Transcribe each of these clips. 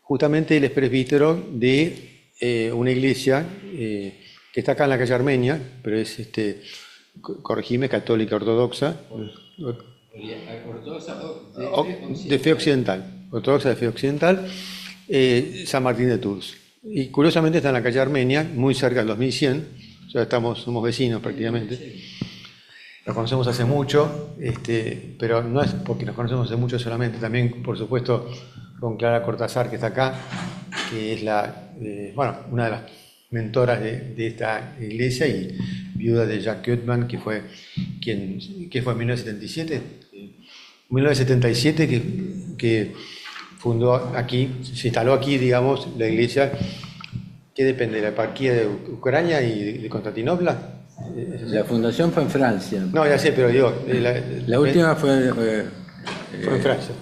justamente él es presbítero de una iglesia que está acá en la calle Armenia, pero es, corregime, católica ortodoxa, Ortodoxa de fe occidental, ortodoxa de fe occidental, San Martín de Tours. Y curiosamente está en la calle Armenia, muy cerca del 2100, o sea, somos vecinos prácticamente. Nos conocemos hace mucho, pero no es porque nos conocemos hace mucho solamente, también, por supuesto, con Clara Cortázar, que está acá, que es una de las mentoras de esta iglesia y viuda de Jacques Gottman, que fue en 1977, 1977 que fundó aquí, se instaló aquí, digamos, la iglesia que depende de la eparquía de Ucrania y de Constantinopla. La fundación fue en Francia. No, ya sé, pero digo... La última fue en Francia.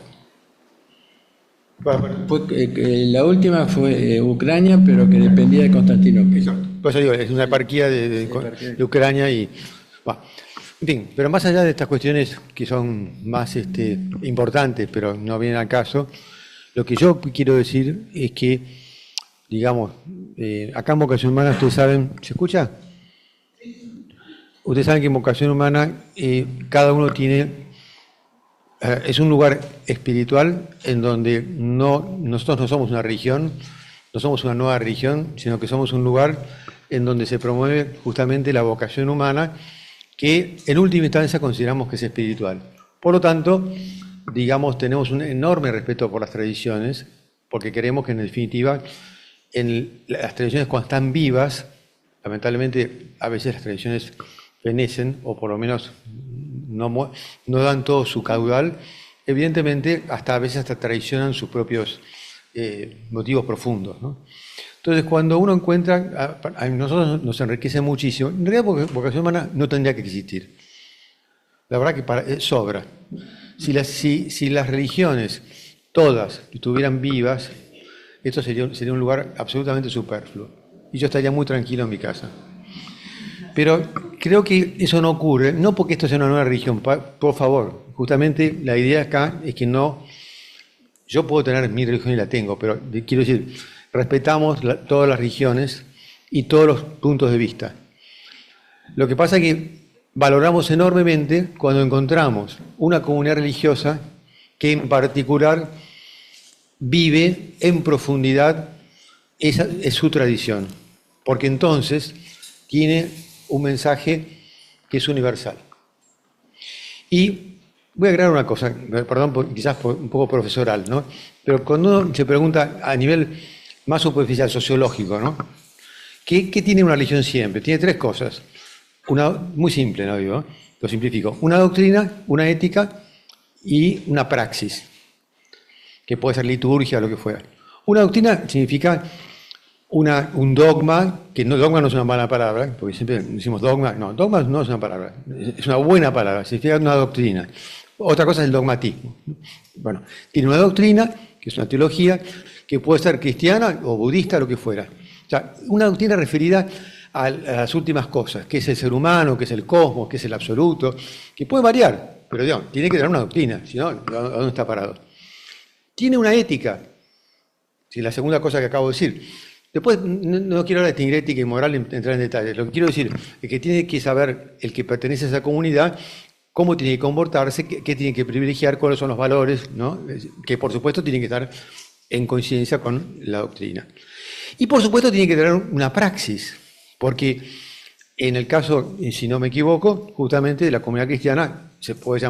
La última fue Ucrania, pero que dependía de Constantinopla. Exacto. Por eso digo, es una eparquía de Ucrania y... En fin, pero más allá de estas cuestiones que son más importantes, pero no vienen al caso, lo que yo quiero decir es que, digamos, acá en Vocación Humana, ustedes saben... ¿Se escucha? Ustedes saben que en Vocación Humana cada uno tiene... es un lugar espiritual en donde nosotros no somos una religión, no somos una nueva religión, sino que somos un lugar en donde se promueve justamente la vocación humana, que en última instancia consideramos que es espiritual. Por lo tanto, digamos, tenemos un enorme respeto por las tradiciones, porque creemos que en definitiva, las tradiciones cuando están vivas, lamentablemente a veces las tradiciones fenecen, o por lo menos no dan todo su caudal, evidentemente a veces hasta traicionan sus propios motivos profundos, ¿no? Entonces, cuando uno encuentra, a nosotros nos enriquece muchísimo. En realidad, vocación humana no tendría que existir. La verdad que sobra. Si las religiones todas estuvieran vivas, esto sería un lugar absolutamente superfluo. Y yo estaría muy tranquilo en mi casa. Pero creo que eso no ocurre, no porque esto sea una nueva religión, por favor. Justamente la idea acá es que yo puedo tener mi religión y la tengo, pero quiero decir, respetamos todas las religiones y todos los puntos de vista. Lo que pasa es que valoramos enormemente cuando encontramos una comunidad religiosa que en particular vive en profundidad esa es su tradición, porque entonces tiene un mensaje que es universal. Y voy a agregar una cosa, perdón, quizás un poco profesoral, ¿no? Pero cuando uno se pregunta a nivel más superficial, sociológico, ¿no? ¿Qué tiene una religión siempre? Tiene tres cosas. Una muy simple, ¿no? Digo, lo simplifico. Una doctrina, una ética y una praxis, que puede ser liturgia o lo que fuera. Una doctrina significa un dogma, que dogma no es una mala palabra, porque siempre decimos dogma. No, dogma no es una palabra, es una buena palabra, significa una doctrina. Otra cosa es el dogmatismo. Bueno, tiene una doctrina, que es una teología, que puede ser cristiana o budista, lo que fuera. O sea, una doctrina referida a las últimas cosas, que es el ser humano, que es el cosmos, que es el absoluto, que puede variar, pero digamos, tiene que tener una doctrina, si no, ¿a dónde está parado? Tiene una ética, si la segunda cosa que acabo de decir. Después, no quiero ahora distinguir ética y moral, entrar en detalles. Lo que quiero decir es que tiene que saber el que pertenece a esa comunidad cómo tiene que comportarse, qué tiene que privilegiar, cuáles son los valores, ¿no? Que por supuesto tienen que estar en coincidencia con la doctrina. Y por supuesto tiene que tener una praxis, porque en el caso, si no me equivoco, justamente de la comunidad cristiana se puede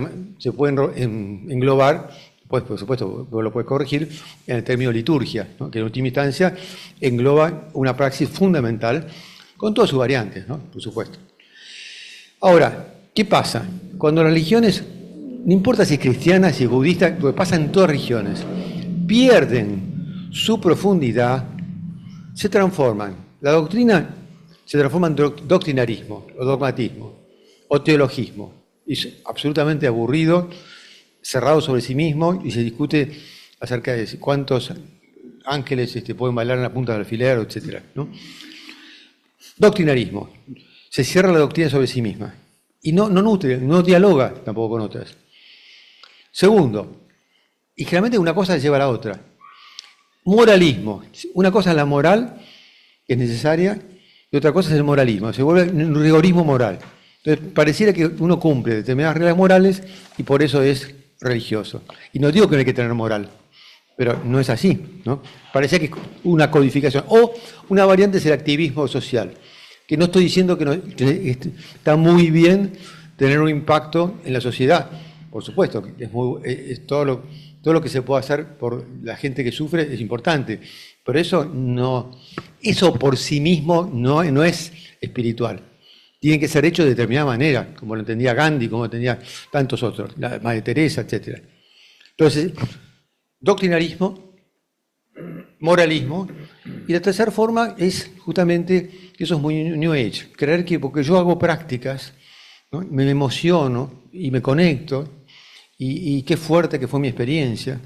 englobar, pues por supuesto vos lo puedes corregir, en el término liturgia, ¿no? Que en última instancia engloba una praxis fundamental con todas sus variantes, ¿no? Por supuesto. Ahora, ¿qué pasa? Cuando las religiones, no importa si es cristiana, si es budista, lo que pasa en todas religiones, pierden su profundidad, se transforman. La doctrina se transforma en doctrinarismo, o dogmatismo, o teologismo. Es absolutamente aburrido, cerrado sobre sí mismo, y se discute acerca de cuántos ángeles pueden bailar en la punta del alfiler, etc., ¿no? Doctrinarismo. Se cierra la doctrina sobre sí misma. Y no nutre, no dialoga tampoco con otras. Segundo, y generalmente una cosa lleva a la otra. moralismo. Una cosa es la moral, que es necesaria, y otra cosa es el moralismo. Se vuelve un rigorismo moral. Entonces, pareciera que uno cumple determinadas reglas morales y por eso es religioso. Y no digo que no hay que tener moral, pero no es así, ¿no? Parecía que es una codificación. O una variante es el activismo social, que no estoy diciendo que está muy bien tener un impacto en la sociedad. Por supuesto, es todo lo que se puede hacer por la gente que sufre es importante, pero eso por sí mismo no es espiritual. Tiene que ser hecho de determinada manera, como lo entendía Gandhi, como lo entendía tantos otros, la Madre Teresa, etc. Entonces, doctrinarismo, moralismo, y la tercera forma es justamente, eso es muy New Age, creer que porque yo hago prácticas, ¿no? Me emociono y me conecto, y qué fuerte que fue mi experiencia,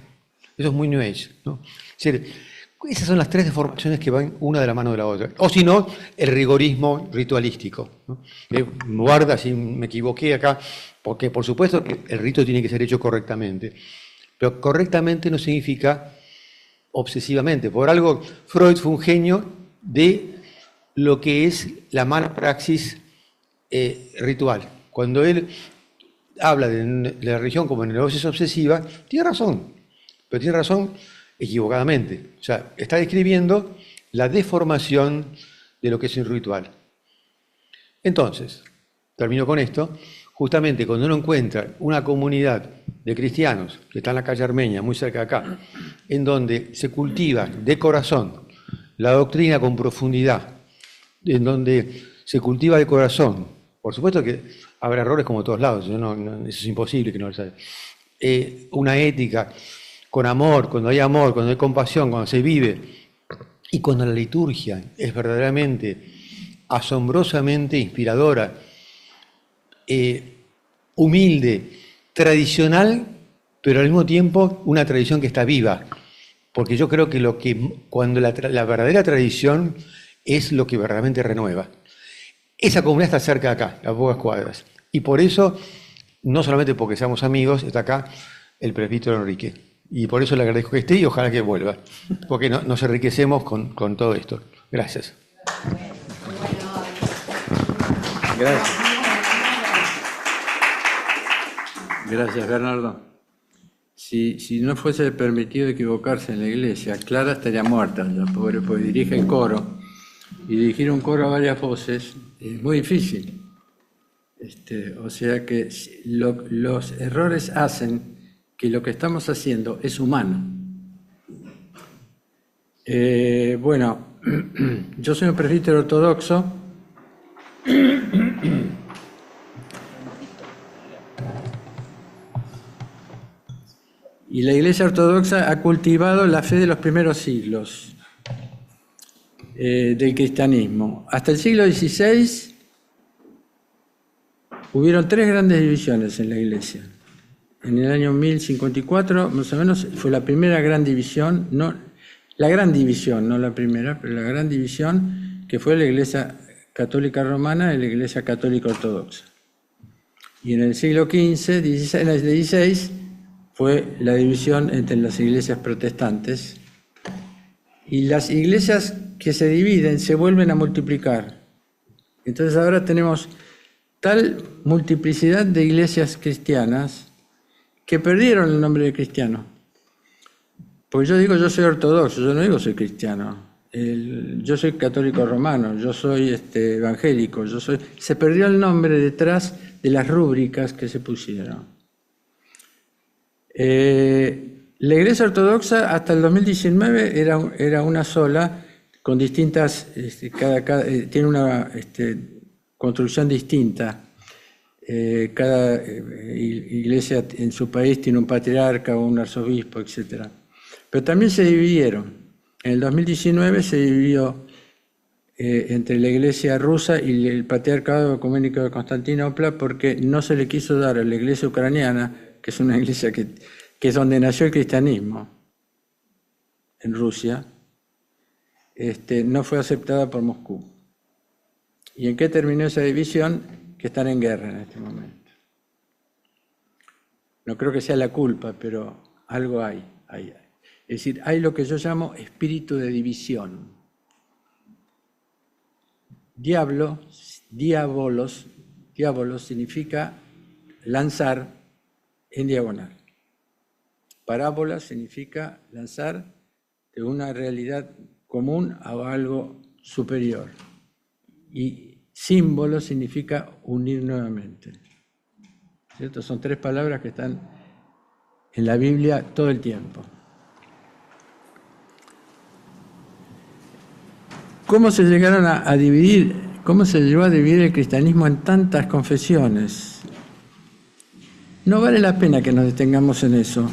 eso es muy New Age, ¿no? Es decir, esas son las tres deformaciones que van una de la mano de la otra. O si no, el rigorismo ritualístico, ¿no? Guarda si me equivoqué acá, porque por supuesto que el rito tiene que ser hecho correctamente, pero correctamente no significa obsesivamente. Por algo, Freud fue un genio de lo que es la mala praxis ritual. Cuando él habla de la religión como neurosis obsesiva, tiene razón, pero tiene razón equivocadamente. O sea, está describiendo la deformación de lo que es un ritual. Entonces, termino con esto, justamente cuando uno encuentra una comunidad de cristianos que está en la calle Armenia, muy cerca de acá, en donde se cultiva de corazón la doctrina con profundidad, en donde se cultiva de corazón, por supuesto que habrá errores como en todos lados, eso es imposible que no lo sabe, una ética con amor, cuando hay compasión, cuando se vive, y cuando la liturgia es verdaderamente, asombrosamente inspiradora, humilde, tradicional, pero al mismo tiempo una tradición que está viva. Porque yo creo que cuando la verdadera tradición es lo que verdaderamente renueva. Esa comunidad está cerca de acá, a pocas cuadras. Y por eso, no solamente porque seamos amigos, está acá el presbítero Enrique. Y por eso le agradezco que esté y ojalá que vuelva. Porque nos enriquecemos con todo esto. Gracias. Gracias. Gracias, Bernardo. Si no fuese permitido equivocarse en la iglesia, Clara estaría muerta, ya, pobre, porque dirige el coro. Y dirigir un coro a varias voces es muy difícil. O sea que los errores hacen que lo que estamos haciendo es humano. Bueno, yo soy un presbítero ortodoxo. Y la Iglesia Ortodoxa ha cultivado la fe de los primeros siglos del cristianismo. Hasta el siglo XVI hubieron tres grandes divisiones en la Iglesia. En el año 1054, más o menos, fue la primera gran división, no la gran división, no la primera, pero la gran división que fue la Iglesia Católica Romana y la Iglesia Católica Ortodoxa. Y en el siglo XV, en el XVI, fue la división entre las iglesias protestantes, y las iglesias que se dividen se vuelven a multiplicar. Entonces ahora tenemos tal multiplicidad de iglesias cristianas que perdieron el nombre de cristiano. Porque yo digo yo soy ortodoxo, yo no digo soy cristiano. Yo soy católico romano, yo soy evangélico, se perdió el nombre detrás de las rúbricas que se pusieron. La Iglesia Ortodoxa hasta el 2019 era una sola, con distintas, tiene una construcción distinta. Cada iglesia en su país tiene un patriarca o un arzobispo, etc. Pero también se dividieron. En el 2019 se dividió entre la Iglesia rusa y el Patriarcado Ecuménico de Constantinopla porque no se le quiso dar a la Iglesia ucraniana, que es una iglesia que es donde nació el cristianismo, en Rusia, no fue aceptada por Moscú. ¿Y en qué terminó esa división? Que están en guerra en este momento. No creo que sea la culpa, pero algo hay. Es decir, hay lo que yo llamo espíritu de división. Diabolos significa lanzar en diagonal. Parábola significa lanzar de una realidad común a algo superior. Y símbolo significa unir nuevamente. ¿Cierto? Son tres palabras que están en la Biblia todo el tiempo. ¿Cómo se llegaron a dividir? ¿Cómo se llegó a dividir el cristianismo en tantas confesiones? No vale la pena que nos detengamos en eso,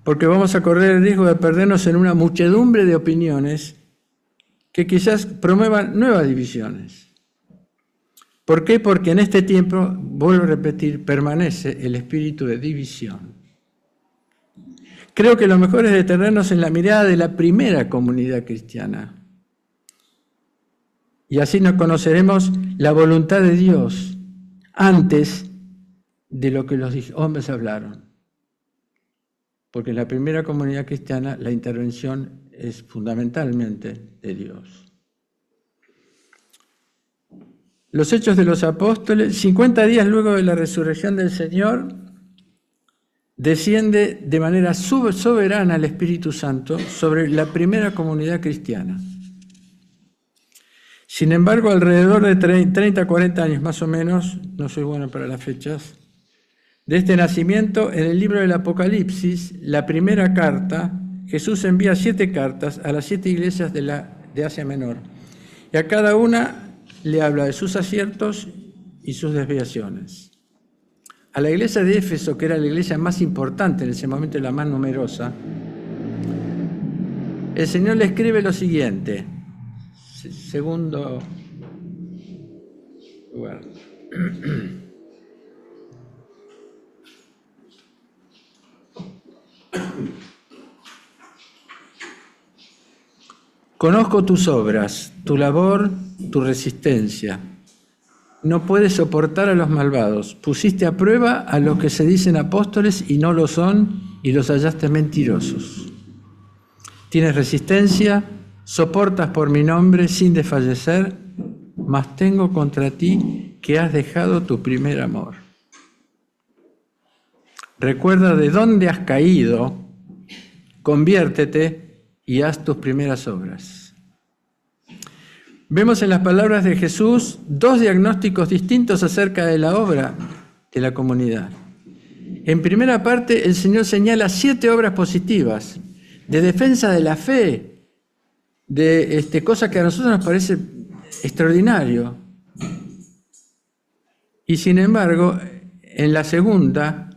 porque vamos a correr el riesgo de perdernos en una muchedumbre de opiniones que quizás promuevan nuevas divisiones. ¿Por qué? Porque en este tiempo, vuelvo a repetir, permanece el espíritu de división. Creo que lo mejor es detenernos en la mirada de la primera comunidad cristiana. Y así nos conoceremos la voluntad de Dios antes de lo que los hombres hablaron. Porque en la primera comunidad cristiana la intervención es fundamentalmente de Dios. Los Hechos de los Apóstoles, 50 días luego de la resurrección del Señor, desciende de manera soberana el Espíritu Santo sobre la primera comunidad cristiana. Sin embargo, alrededor de 30, 40 años más o menos, no soy bueno para las fechas, de este nacimiento, en el libro del Apocalipsis, la primera carta, Jesús envía 7 cartas a las 7 iglesias de Asia Menor. Y a cada una le habla de sus aciertos y sus desviaciones. A la iglesia de Éfeso, que era la iglesia más importante en ese momento y la más numerosa, el Señor le escribe lo siguiente, segundo lugar. Conozco tus obras, tu labor, tu resistencia. No puedes soportar a los malvados. Pusiste a prueba a los que se dicen apóstoles y no lo son, y los hallaste mentirosos. Tienes resistencia, soportas por mi nombre sin desfallecer, mas tengo contra ti que has dejado tu primer amor. Recuerda de dónde has caído, conviértete y haz tus primeras obras. Vemos en las palabras de Jesús 2 diagnósticos distintos acerca de la obra de la comunidad. En primera parte, el Señor señala 7 obras positivas de defensa de la fe, de cosas que a nosotros nos parece extraordinario. Y sin embargo, en la segunda,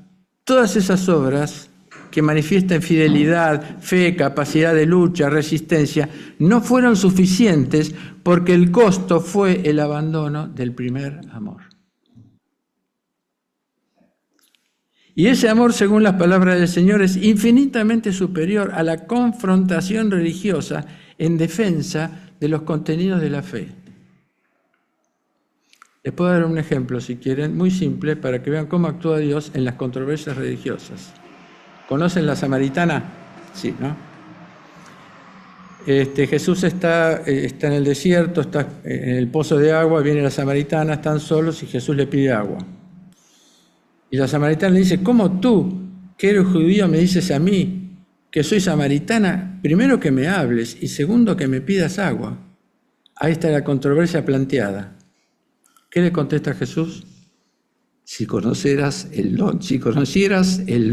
todas esas obras que manifiestan fidelidad, fe, capacidad de lucha, resistencia, no fueron suficientes porque el costo fue el abandono del primer amor. Y ese amor, según las palabras del Señor, es infinitamente superior a la confrontación religiosa en defensa de los contenidos de la fe. Les puedo dar un ejemplo, si quieren, muy simple, para que vean cómo actúa Dios en las controversias religiosas. ¿Conocen la samaritana? Sí, ¿no? Jesús está en el desierto, está en el pozo de agua, viene la samaritana, están solos y Jesús le pide agua. Y la samaritana le dice, ¿cómo tú, que eres judío, me dices a mí que soy samaritana? Primero que me hables y segundo que me pidas agua. Ahí está la controversia planteada. ¿Qué le contesta Jesús? Si conocieras el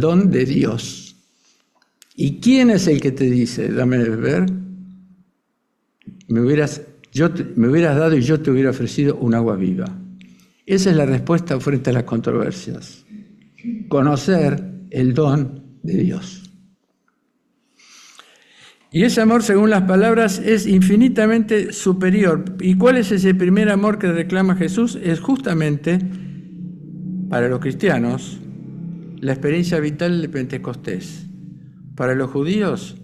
don de Dios. ¿Y quién es el que te dice, dame de beber? Me hubieras dado y yo te hubiera ofrecido un agua viva. Esa es la respuesta frente a las controversias. Conocer el don de Dios. Y ese amor, según las palabras, es infinitamente superior. ¿Y cuál es ese primer amor que reclama Jesús? Es justamente, para los cristianos, la experiencia vital de Pentecostés. Para los judíos,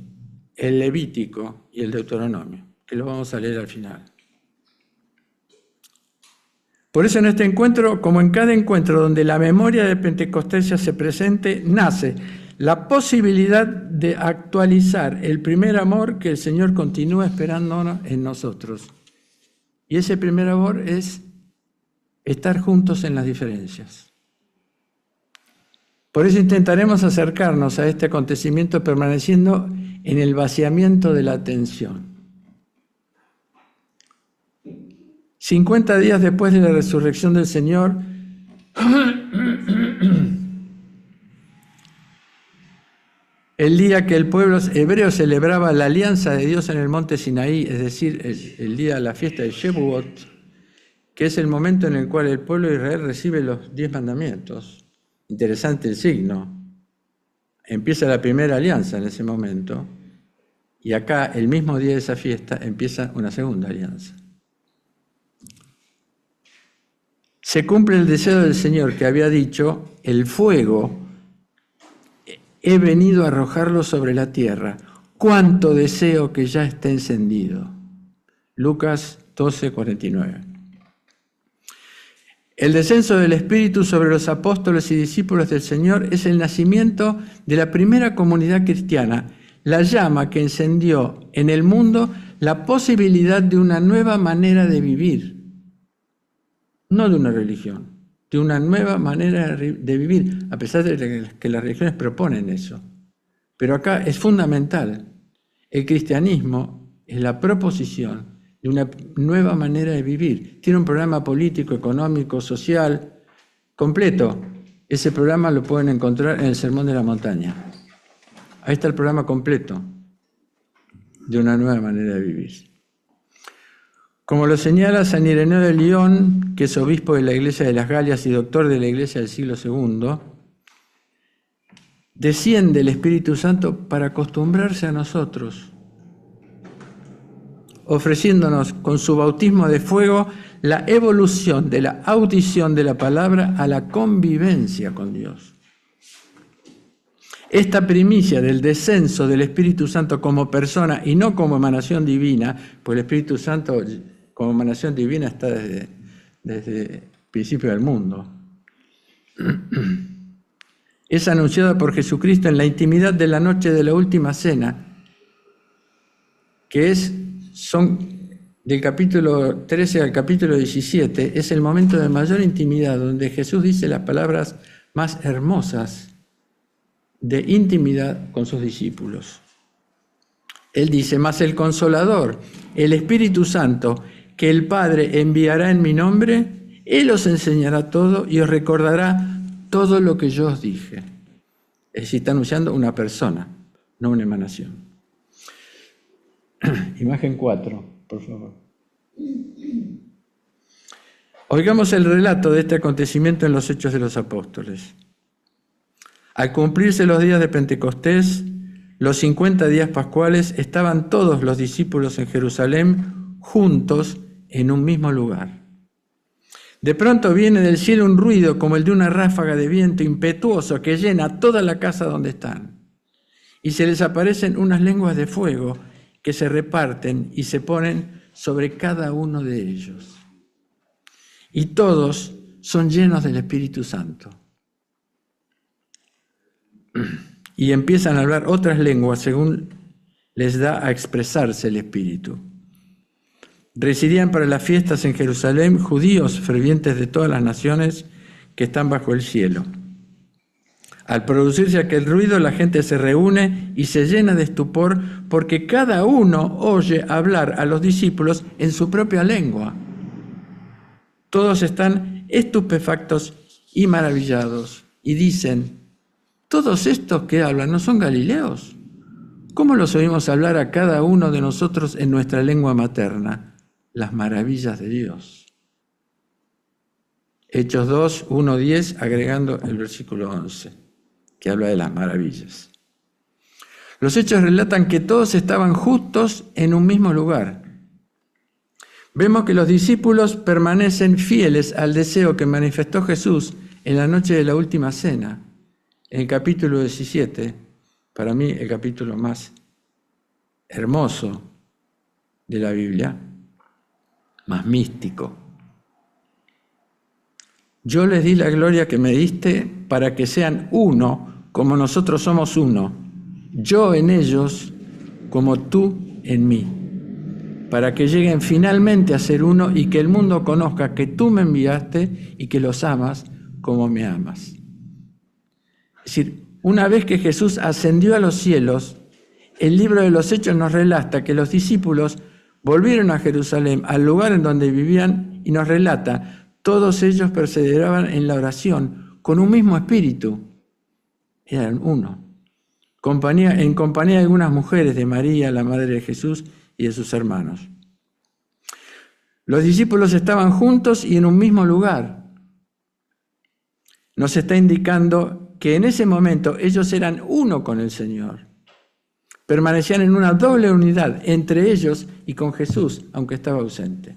el Levítico y el Deuteronomio, que lo vamos a leer al final. Por eso en este encuentro, como en cada encuentro donde la memoria de Pentecostés se hace presente, nace la posibilidad de actualizar el primer amor que el Señor continúa esperando en nosotros. Y ese primer amor es estar juntos en las diferencias. Por eso intentaremos acercarnos a este acontecimiento permaneciendo en el vaciamiento de la atención. 50 días después de la resurrección del Señor, el día que el pueblo hebreo celebraba la alianza de Dios en el monte Sinaí, es decir, el día de la fiesta de Shevuot, que es el momento en el cual el pueblo de Israel recibe los 10 mandamientos. Interesante el signo. Empieza la primera alianza en ese momento, y acá, el mismo día de esa fiesta, empieza una segunda alianza. Se cumple el deseo del Señor que había dicho: el fuego he venido a arrojarlo sobre la tierra. Cuánto deseo que ya esté encendido. Lucas 12:49. El descenso del Espíritu sobre los apóstoles y discípulos del Señor es el nacimiento de la primera comunidad cristiana, la llama que encendió en el mundo la posibilidad de una nueva manera de vivir, no de una religión, de una nueva manera de vivir, a pesar de que las religiones proponen eso. Pero acá es fundamental. El cristianismo es la proposición de una nueva manera de vivir. Tiene un programa político, económico, social, completo. Ese programa lo pueden encontrar en el Sermón de la Montaña. Ahí está el programa completo de una nueva manera de vivir. Como lo señala San Ireneo de Lyon, que es obispo de la Iglesia de las Galias y doctor de la Iglesia del siglo II, desciende el Espíritu Santo para acostumbrarse a nosotros, ofreciéndonos con su bautismo de fuego la evolución de la audición de la palabra a la convivencia con Dios. Esta primicia del descenso del Espíritu Santo como persona y no como emanación divina, pues el Espíritu Santo como emanación divina está desde el principio del mundo, es anunciada por Jesucristo en la intimidad de la noche de la última cena, que son del capítulo 13 al capítulo 17, es el momento de mayor intimidad, donde Jesús dice las palabras más hermosas de intimidad con sus discípulos. Él dice: mas el Consolador, el Espíritu Santo, que el Padre enviará en mi nombre, Él os enseñará todo y os recordará todo lo que yo os dije. Es decir, está anunciando una persona, no una emanación. Imagen 4, por favor. Oigamos el relato de este acontecimiento en los Hechos de los Apóstoles. Al cumplirse los días de Pentecostés, los 50 días pascuales, estaban todos los discípulos en Jerusalén juntos en un mismo lugar. De pronto viene del cielo un ruido como el de una ráfaga de viento impetuoso que llena toda la casa donde están. Y se les aparecen unas lenguas de fuego que se reparten y se ponen sobre cada uno de ellos. Y todos son llenos del Espíritu Santo. Y empiezan a hablar otras lenguas según les da a expresarse el Espíritu. Residían para las fiestas en Jerusalén judíos fervientes de todas las naciones que están bajo el cielo. Al producirse aquel ruido, la gente se reúne y se llena de estupor porque cada uno oye hablar a los discípulos en su propia lengua. Todos están estupefactos y maravillados y dicen: ¿todos estos que hablan no son galileos? ¿Cómo los oímos hablar a cada uno de nosotros en nuestra lengua materna? Las maravillas de Dios. Hechos 2, 1, 10, agregando el versículo 11, que habla de las maravillas. Los hechos relatan que todos estaban juntos en un mismo lugar. Vemos que los discípulos permanecen fieles al deseo que manifestó Jesús en la noche de la última cena. En el capítulo 17, para mí el capítulo más hermoso de la Biblia, más místico. Yo les di la gloria que me diste para que sean uno, como nosotros somos uno, yo en ellos como tú en mí, para que lleguen finalmente a ser uno y que el mundo conozca que tú me enviaste y que los amas como me amas. Es decir, una vez que Jesús ascendió a los cielos, el libro de los Hechos nos relata que los discípulos volvieron a Jerusalén, al lugar en donde vivían, y nos relata, todos ellos perseveraban en la oración con un mismo espíritu. Eran uno. En compañía de algunas mujeres, de María, la madre de Jesús, y de sus hermanos. Los discípulos estaban juntos y en un mismo lugar. Nos está indicando que en ese momento ellos eran uno con el Señor. Permanecían en una doble unidad entre ellos y con Jesús, aunque estaba ausente.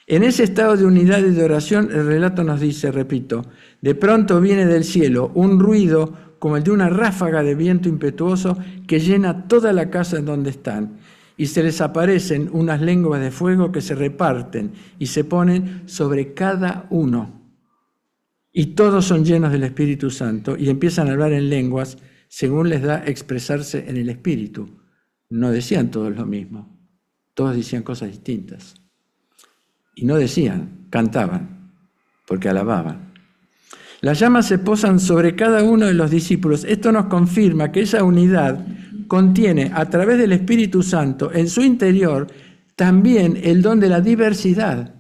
En ese estado de unidad y de oración, el relato nos dice, repito, de pronto viene del cielo un ruido como el de una ráfaga de viento impetuoso que llena toda la casa en donde están, y se les aparecen unas lenguas de fuego que se reparten y se ponen sobre cada uno. Y todos son llenos del Espíritu Santo y empiezan a hablar en lenguas según les da expresarse en el Espíritu. No decían todos lo mismo, todos decían cosas distintas. Y no decían, cantaban, porque alababan. Las llamas se posan sobre cada uno de los discípulos. Esto nos confirma que esa unidad contiene, a través del Espíritu Santo, en su interior, también el don de la diversidad.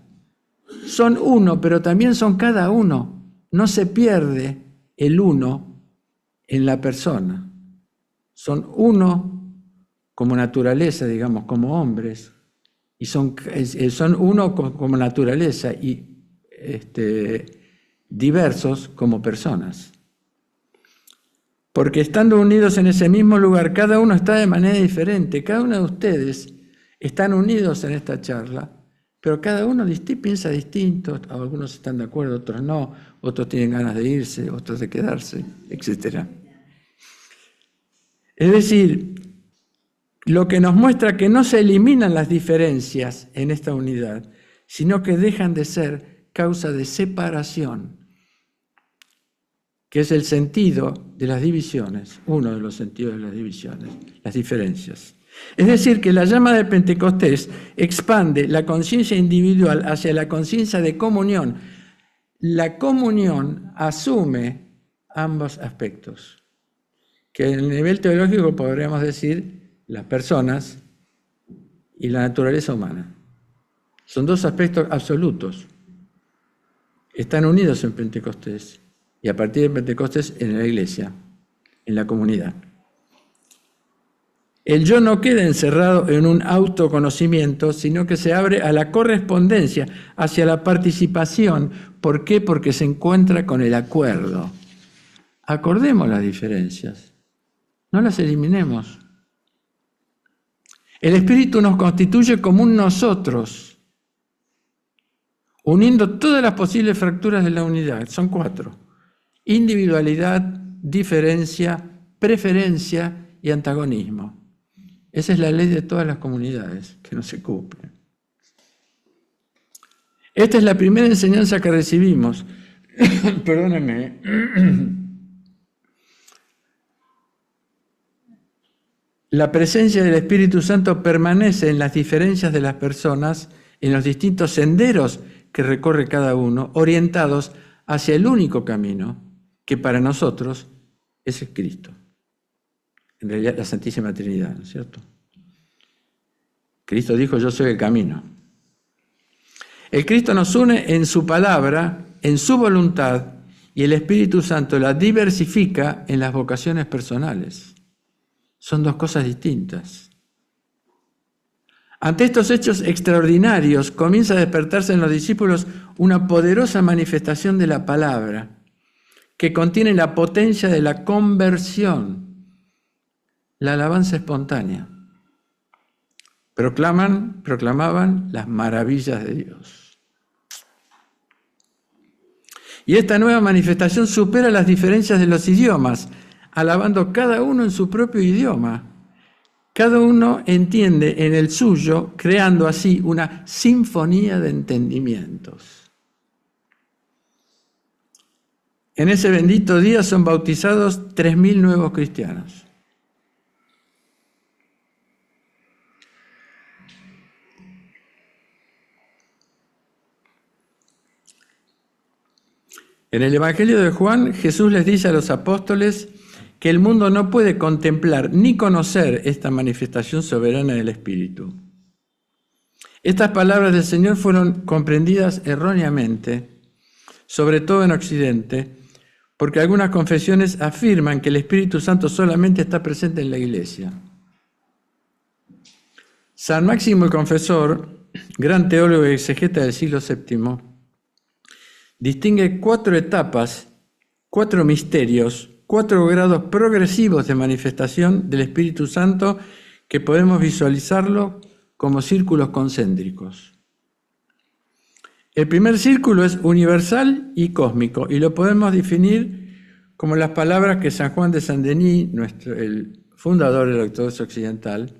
Son uno, pero también son cada uno. No se pierde el uno en la persona. Son uno como naturaleza, digamos, como hombres, y son uno como naturaleza y diversos como personas. Porque estando unidos en ese mismo lugar, cada uno está de manera diferente. Cada uno de ustedes están unidos en esta charla, pero cada uno piensa distinto. Algunos están de acuerdo, otros no. Otros tienen ganas de irse, otros de quedarse, etc. Es decir, lo que nos muestra que no se eliminan las diferencias en esta unidad, sino que dejan de ser causa de separación, que es el sentido de las divisiones, uno de los sentidos de las divisiones, las diferencias. Es decir, que la llama de Pentecostés expande la conciencia individual hacia la conciencia de comunión. La comunión asume ambos aspectos, que en el nivel teológico podríamos decir las personas y la naturaleza humana. Son dos aspectos absolutos. Están unidos en Pentecostés y a partir de Pentecostés en la iglesia, en la comunidad. El yo no queda encerrado en un autoconocimiento, sino que se abre a la correspondencia, hacia la participación. ¿Por qué? Porque se encuentra con el acuerdo. Acordemos las diferencias, no las eliminemos. El Espíritu nos constituye como un nosotros, uniendo todas las posibles fracturas de la unidad. Son 4. Individualidad, diferencia, preferencia y antagonismo. Esa es la ley de todas las comunidades, que no se cumplen. Esta es la primera enseñanza que recibimos. Perdónenme. La presencia del Espíritu Santo permanece en las diferencias de las personas, en los distintos senderos que recorre cada uno, orientados hacia el único camino, que para nosotros es el Cristo. En realidad, la Santísima Trinidad, ¿no es cierto? Cristo dijo, yo soy el camino. El Cristo nos une en su palabra, en su voluntad, y el Espíritu Santo la diversifica en las vocaciones personales. Son dos cosas distintas. Ante estos hechos extraordinarios, comienza a despertarse en los discípulos una poderosa manifestación de la palabra, que contiene la potencia de la conversión, la alabanza espontánea. Proclamaban las maravillas de Dios. Y esta nueva manifestación supera las diferencias de los idiomas, alabando cada uno en su propio idioma. Cada uno entiende en el suyo, creando así una sinfonía de entendimientos. En ese bendito día son bautizados 3.000 nuevos cristianos. En el Evangelio de Juan, Jesús les dice a los apóstoles que el mundo no puede contemplar ni conocer esta manifestación soberana del Espíritu. Estas palabras del Señor fueron comprendidas erróneamente, sobre todo en Occidente, porque algunas confesiones afirman que el Espíritu Santo solamente está presente en la Iglesia. San Máximo el Confesor, gran teólogo y exegeta del siglo VII, distingue 4 etapas, 4 misterios, 4 grados progresivos de manifestación del Espíritu Santo que podemos visualizarlo como círculos concéntricos. El primer círculo es universal y cósmico, y lo podemos definir como las palabras que San Juan de Saint-Denis, el fundador de la ortodoxia occidental,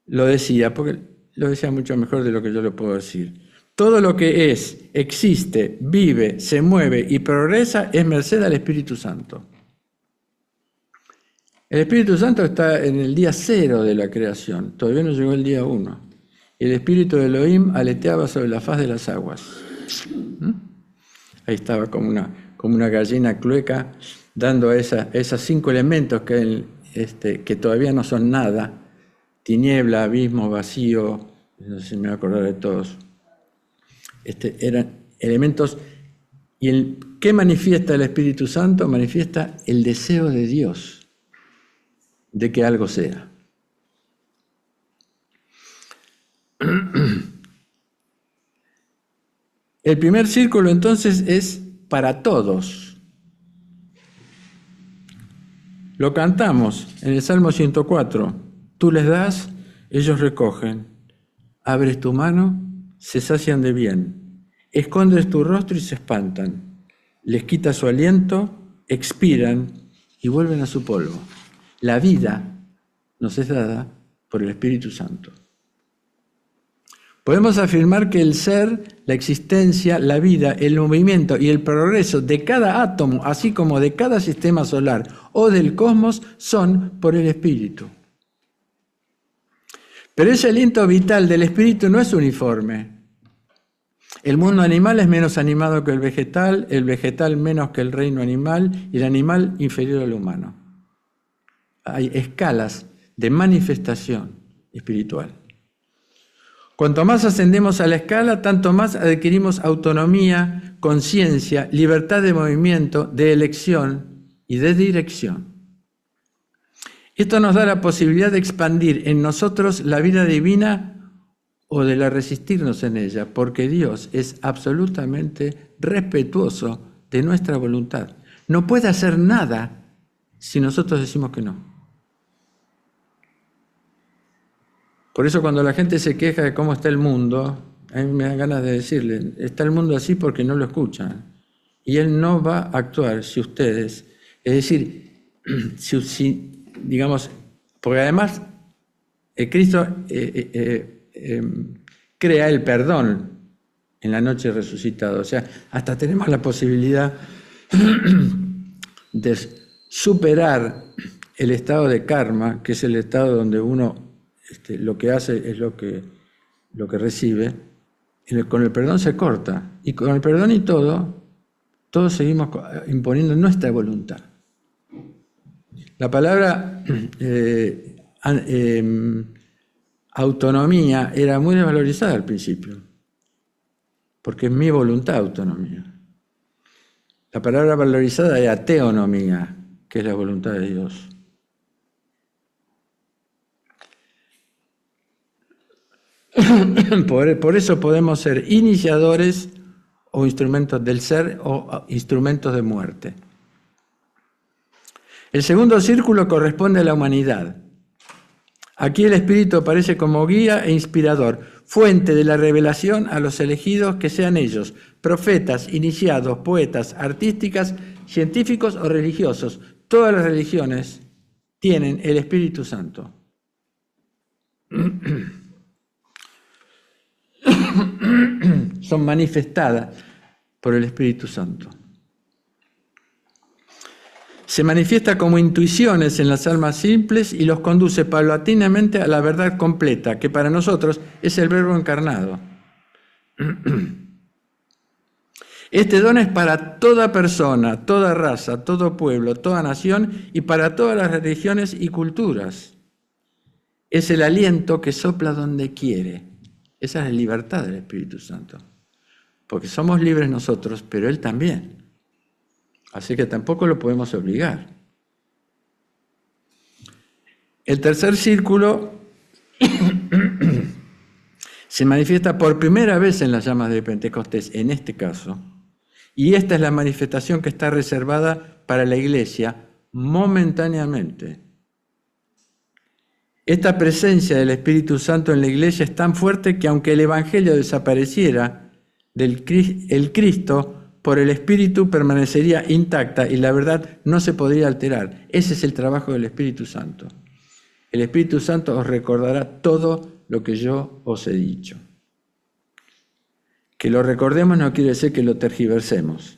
lo decía, porque lo decía mucho mejor de lo que yo lo puedo decir. Todo lo que es, existe, vive, se mueve y progresa es merced al Espíritu Santo. El Espíritu Santo está en el día 0 de la creación, todavía no llegó el día 1. El Espíritu de Elohim aleteaba sobre la faz de las aguas. Ahí estaba como una gallina clueca, dando esos 5 elementos que todavía no son nada: tiniebla, abismo, vacío, no sé si me voy a acordar de todos. Eran elementos. ¿Y qué manifiesta el Espíritu Santo? Manifiesta el deseo de Dios de que algo sea. El primer círculo entonces es para todos. Lo cantamos en el Salmo 104. Tú les das, ellos recogen. Abres tu mano, se sacian de bien. Escondes tu rostro y se espantan. Les quitas su aliento, expiran y vuelven a su polvo. La vida nos es dada por el Espíritu Santo. Podemos afirmar que el ser, la existencia, la vida, el movimiento y el progreso de cada átomo, así como de cada sistema solar o del cosmos, son por el Espíritu. Pero ese aliento vital del Espíritu no es uniforme. El mundo animal es menos animado que el vegetal menos que el reino animal y el animal inferior al humano. Hay escalas de manifestación espiritual. Cuanto más ascendemos a la escala, tanto más adquirimos autonomía, conciencia, libertad de movimiento, de elección y de dirección. Esto nos da la posibilidad de expandir en nosotros la vida divina o de la resistirnos en ella, porque Dios es absolutamente respetuoso de nuestra voluntad. No puede hacer nada si nosotros decimos que no. Por eso cuando la gente se queja de cómo está el mundo, a mí me dan ganas de decirle, está el mundo así porque no lo escuchan. Y Él no va a actuar si ustedes, es decir, si digamos, porque además Cristo crea el perdón en la noche resucitado. O sea, hasta tenemos la posibilidad de superar el estado de karma, que es el estado donde uno lo que hace es lo que recibe. Con el perdón se corta. Y con el perdón y todos seguimos imponiendo nuestra voluntad. La palabra autonomía era muy desvalorizada al principio, porque es mi voluntad autonomía. La palabra valorizada era teonomía, que es la voluntad de Dios. Por eso podemos ser iniciadores o instrumentos del ser o instrumentos de muerte. El segundo círculo corresponde a la humanidad. Aquí el Espíritu aparece como guía e inspirador, fuente de la revelación a los elegidos, que sean ellos profetas, iniciados, poetas, artísticas, científicos o religiosos. Todas las religiones tienen el Espíritu Santo. Son manifestadas. por el Espíritu Santo. Se manifiesta como intuiciones en las almas simples y los conduce paulatinamente a la verdad completa, que para nosotros es el Verbo encarnado. Este don es para toda persona, toda raza, todo pueblo, toda nación y para todas las religiones y culturas. Es el aliento que sopla donde quiere. Esa es la libertad del Espíritu Santo. Porque somos libres nosotros, pero Él también. Así que tampoco lo podemos obligar. El tercer círculo se manifiesta por primera vez en las llamas de Pentecostés, en este caso. Y esta es la manifestación que está reservada para la Iglesia momentáneamente. Esta presencia del Espíritu Santo en la Iglesia es tan fuerte que aunque el Evangelio desapareciera, el Cristo por el Espíritu permanecería intacta y la verdad no se podría alterar. Ese es el trabajo del Espíritu Santo. El Espíritu Santo os recordará todo lo que yo os he dicho. Que lo recordemos no quiere decir que lo tergiversemos,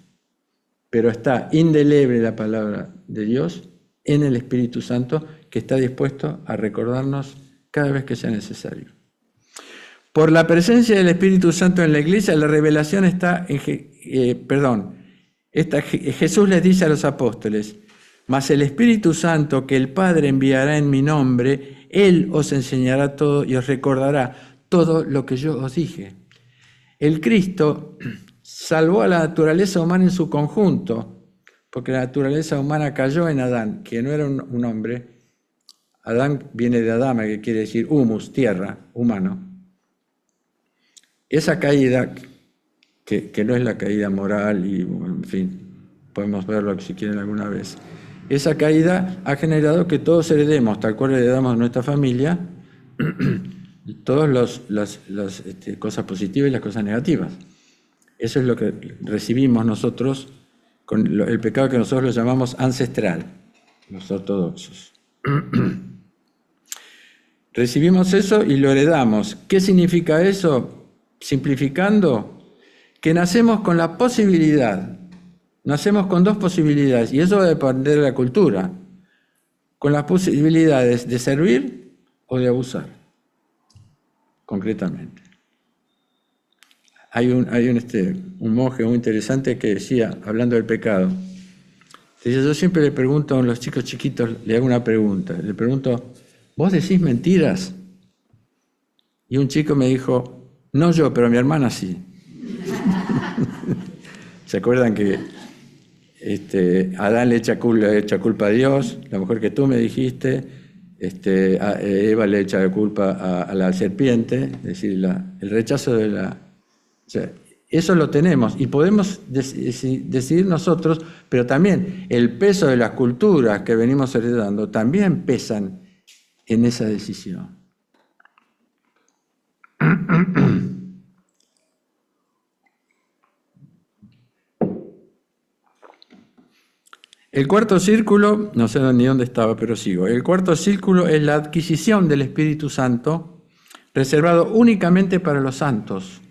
pero está indeleble la palabra de Dios en el Espíritu Santo que está dispuesto a recordarnos cada vez que sea necesario. Por la presencia del Espíritu Santo en la Iglesia, la revelación está en Jesús les dice a los apóstoles: mas el Espíritu Santo que el Padre enviará en mi nombre, Él os enseñará todo y os recordará todo lo que yo os dije. El Cristo salvó a la naturaleza humana en su conjunto, porque la naturaleza humana cayó en Adán, que no era un hombre. Adán viene de Adama, que quiere decir humus, tierra, humano. Esa caída, que no es la caída moral, y en fin, podemos verlo si quieren alguna vez, esa caída ha generado que todos heredemos, tal cual heredamos a nuestra familia, todas las cosas positivas y las cosas negativas. Eso es lo que recibimos nosotros con el pecado que nosotros lo llamamos ancestral, los ortodoxos. Recibimos eso y lo heredamos. ¿Qué significa eso? Simplificando, que nacemos con la posibilidad, nacemos con dos posibilidades, y eso va a depender de la cultura, con las posibilidades de servir o de abusar, concretamente. Hay un monje muy interesante que decía, hablando del pecado, decía: yo siempre le pregunto a los chicos chiquitos, le hago una pregunta, le pregunto: ¿vos decís mentiras? Y un chico me dijo: no yo, pero mi hermana sí. ¿Se acuerdan que Adán le echa culpa a Dios, la mujer que tú me dijiste, Eva le echa la culpa a la serpiente, es decir, el rechazo de la... O sea, eso lo tenemos y podemos decidir nosotros, pero también el peso de las culturas que venimos heredando también pesan en esa decisión. El cuarto círculo, no sé ni dónde estaba, pero sigo. El cuarto círculo es la adquisición del Espíritu Santo, reservado únicamente para los santos.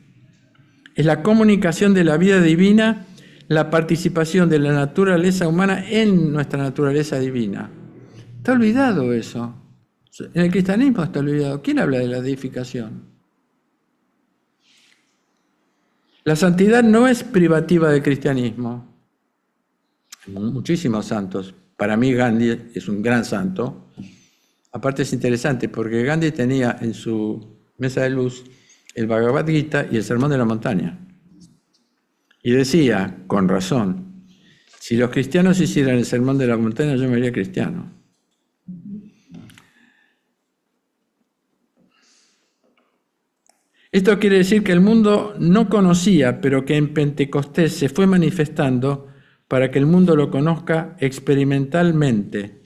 Es la comunicación de la vida divina, la participación de la naturaleza humana en nuestra naturaleza divina. Está olvidado eso. En el cristianismo está olvidado. ¿Quién habla de la edificación? La santidad no es privativa del cristianismo. Muchísimos santos. Para mí Gandhi es un gran santo. Aparte es interesante porque Gandhi tenía en su mesa de luz el Bhagavad Gita y el Sermón de la Montaña. Y decía, con razón, si los cristianos hicieran el Sermón de la Montaña, yo me haría cristiano. Esto quiere decir que el mundo no conocía, pero que en Pentecostés se fue manifestando para que el mundo lo conozca experimentalmente,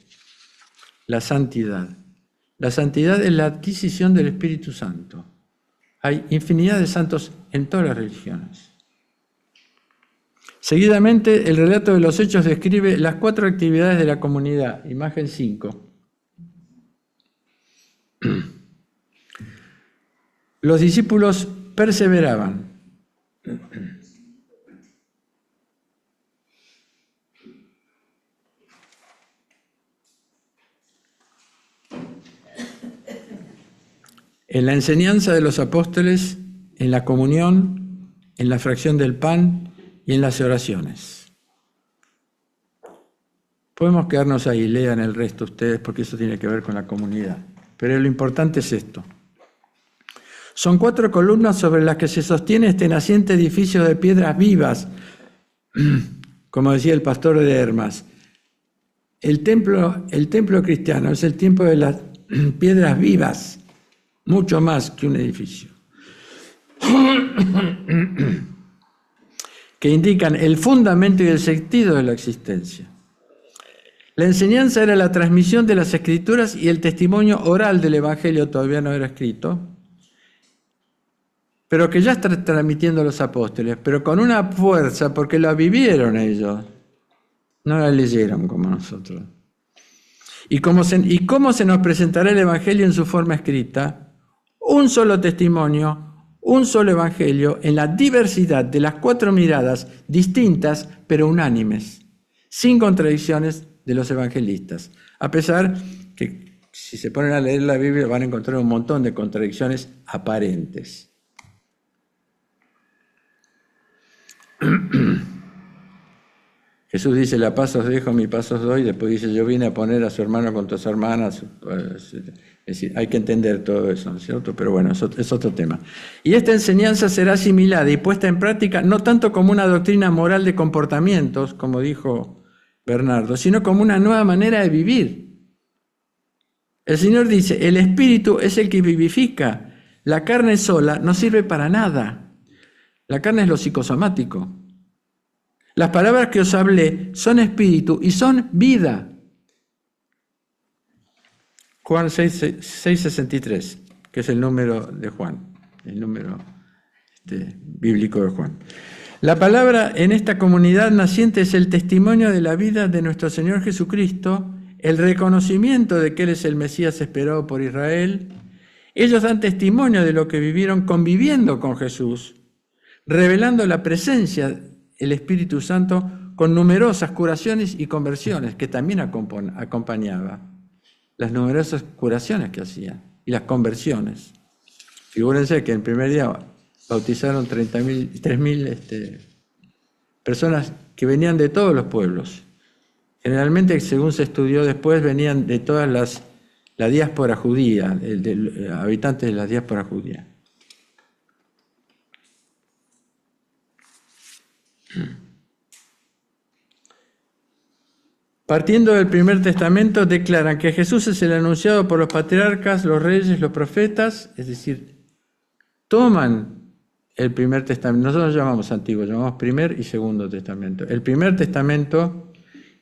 la santidad. La santidad es la adquisición del Espíritu Santo. Hay infinidad de santos en todas las religiones. Seguidamente, el relato de los Hechos describe las 4 actividades de la comunidad. Imagen 5. Los discípulos perseveraban. en la enseñanza de los apóstoles, en la comunión, en la fracción del pan y en las oraciones. Podemos quedarnos ahí, lean el resto ustedes, porque eso tiene que ver con la comunidad. Pero lo importante es esto. Son 4 columnas sobre las que se sostiene este naciente edificio de piedras vivas, como decía el pastor de Hermas. El templo cristiano es el templo de las piedras vivas, mucho más que un edificio, que indican el fundamento y el sentido de la existencia. La enseñanza era la transmisión de las Escrituras y el testimonio oral del Evangelio, todavía no era escrito, pero que ya está transmitiendo los apóstoles, pero con una fuerza porque la vivieron ellos, no la leyeron como nosotros. ¿Y cómo se nos presentará el Evangelio en su forma escrita? Un solo testimonio, un solo Evangelio en la diversidad de las 4 miradas distintas pero unánimes, sin contradicciones de los evangelistas. A pesar que si se ponen a leer la Biblia van a encontrar un montón de contradicciones aparentes. Jesús dice, la paz os dejo, mi paz os doy. Después dice, yo vine a poner a su hermano contra su hermana. Es decir, hay que entender todo eso, ¿no es cierto? Pero bueno, eso es otro tema. Y esta enseñanza será asimilada y puesta en práctica no tanto como una doctrina moral de comportamientos, como dijo Bernardo, sino como una nueva manera de vivir. El Señor dice, el Espíritu es el que vivifica. La carne sola no sirve para nada. La carne es lo psicosomático. Las palabras que os hablé son espíritu y son vida. Juan 6:63, que es el número de Juan, el número bíblico de Juan. La palabra en esta comunidad naciente es el testimonio de la vida de nuestro Señor Jesucristo, el reconocimiento de que Él es el Mesías esperado por Israel. Ellos dan testimonio de lo que vivieron conviviendo con Jesús, revelando la presencia el Espíritu Santo con numerosas curaciones y conversiones que también acompañaba. Las numerosas curaciones que hacían y las conversiones. Figúrense que el primer día bautizaron 3.000 personas que venían de todos los pueblos. Generalmente, según se estudió después, venían de todas la diáspora judía, habitantes de la diáspora judía. Partiendo del Primer Testamento, declaran que Jesús es el anunciado por los patriarcas, los reyes, los profetas, es decir, toman el Primer Testamento. Nosotros llamamos Antiguo, llamamos Primer y Segundo Testamento. El Primer Testamento,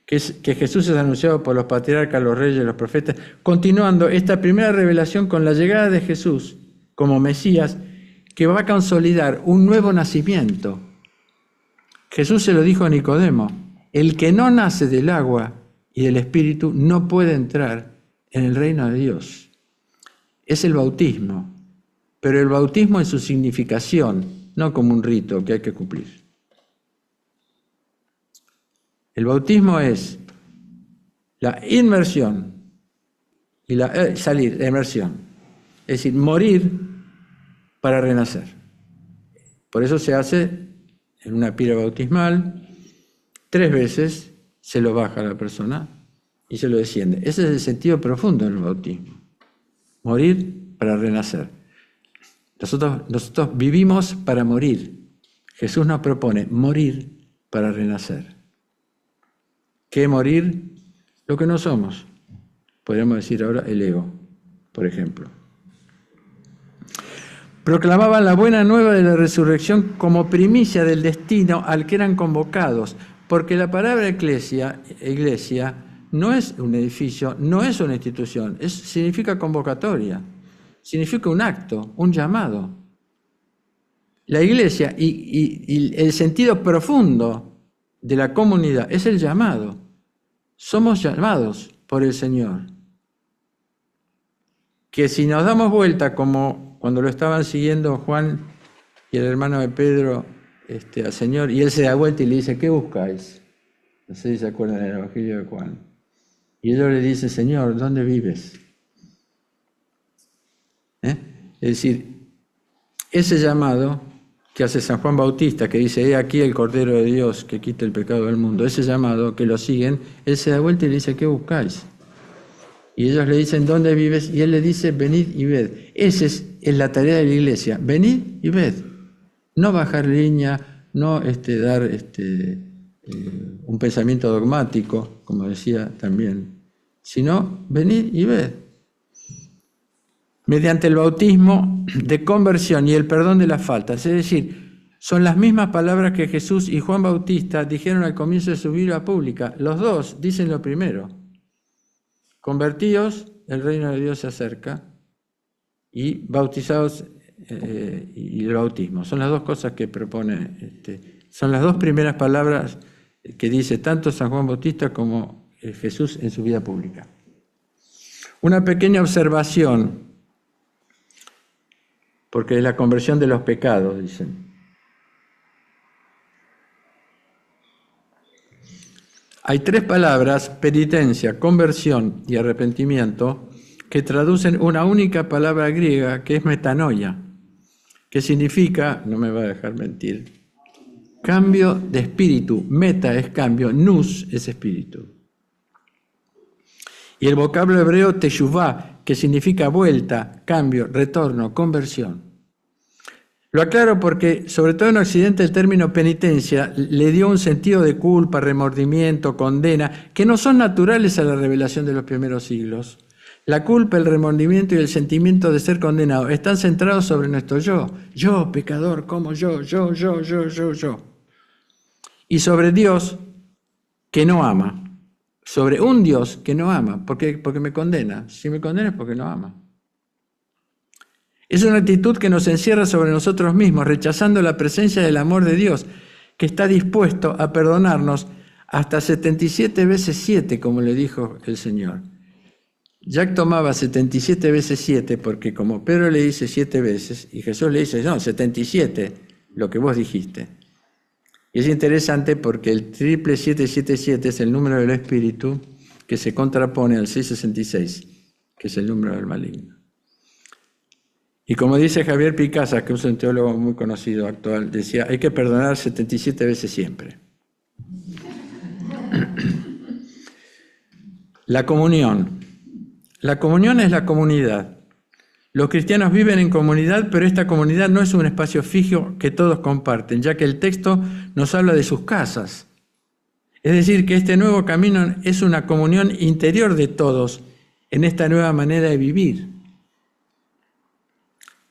que Jesús es anunciado por los patriarcas, los reyes, los profetas, continuando esta primera revelación con la llegada de Jesús como Mesías, que va a consolidar un nuevo nacimiento. Jesús se lo dijo a Nicodemo, el que no nace del agua y del Espíritu no puede entrar en el reino de Dios. Es el bautismo, pero el bautismo en su significación, no como un rito que hay que cumplir. El bautismo es la inmersión y la emersión, es decir, morir para renacer. Por eso se hace en una pira bautismal, 3 veces se lo baja a la persona y se lo desciende. Ese es el sentido profundo del bautismo. Morir para renacer. Nosotros vivimos para morir. Jesús nos propone morir para renacer. ¿Qué morir? Lo que no somos. Podríamos decir ahora el ego, por ejemplo. Proclamaban la buena nueva de la resurrección como primicia del destino al que eran convocados, porque la palabra iglesia no es un edificio, no es una institución, significa convocatoria, significa un acto, un llamado. La iglesia y el sentido profundo de la comunidad es el llamado. Somos llamados por el Señor. Que si nos damos vuelta como cuando lo estaban siguiendo Juan y el hermano de Pedro al Señor, y él se da vuelta y le dice, ¿qué buscáis? No sé si se acuerdan del Evangelio de Juan. Y ellos le dicen, Señor, ¿dónde vives? Es decir, ese llamado que hace San Juan Bautista, que dice, he aquí el Cordero de Dios que quita el pecado del mundo, ese llamado que lo siguen, él se da vuelta y le dice, ¿qué buscáis? Y ellos le dicen, ¿dónde vives? Y él le dice, venid y ved. Esa es la tarea de la iglesia, venid y ved. No bajar línea, no dar un pensamiento dogmático, como decía también, sino venid y ved. Mediante el bautismo de conversión y el perdón de las faltas. Es decir, son las mismas palabras que Jesús y Juan Bautista dijeron al comienzo de su vida pública. Los dos dicen lo primero. Convertíos, el reino de Dios se acerca, y bautizados y el bautismo. Son las dos cosas que propone, son las dos primeras palabras que dice tanto San Juan Bautista como Jesús en su vida pública. Una pequeña observación, porque es la conversión de los pecados, dicen. Hay tres palabras, penitencia, conversión y arrepentimiento, que traducen una única palabra griega que es metanoia, que significa, no me va a dejar mentir, cambio de espíritu. Meta es cambio, nous es espíritu. Y el vocablo hebreo teshuvá, que significa vuelta, cambio, retorno, conversión. Lo aclaro porque, sobre todo en Occidente, el término penitencia le dio un sentido de culpa, remordimiento, condena, que no son naturales a la revelación de los primeros siglos. La culpa, el remordimiento y el sentimiento de ser condenado están centrados sobre nuestro yo. Yo, pecador, como yo. Y sobre Dios que no ama. Sobre un Dios que no ama. Porque me condena. Si me condena es porque no ama. Es una actitud que nos encierra sobre nosotros mismos, rechazando la presencia del amor de Dios, que está dispuesto a perdonarnos hasta 77 veces 7, como le dijo el Señor. Jack tomaba 77 veces 7 porque como Pedro le dice 7 veces y Jesús le dice, no, 77, lo que vos dijiste. Y es interesante porque el triple 777 es el número del Espíritu que se contrapone al 666, que es el número del maligno. Y como dice Javier Picasa, que es un teólogo muy conocido actual, decía, hay que perdonar 77 veces siempre. La comunión. La comunión es la comunidad. Los cristianos viven en comunidad, pero esta comunidad no es un espacio fijo que todos comparten, ya que el texto nos habla de sus casas. Es decir, que este nuevo camino es una comunión interior de todos en esta nueva manera de vivir.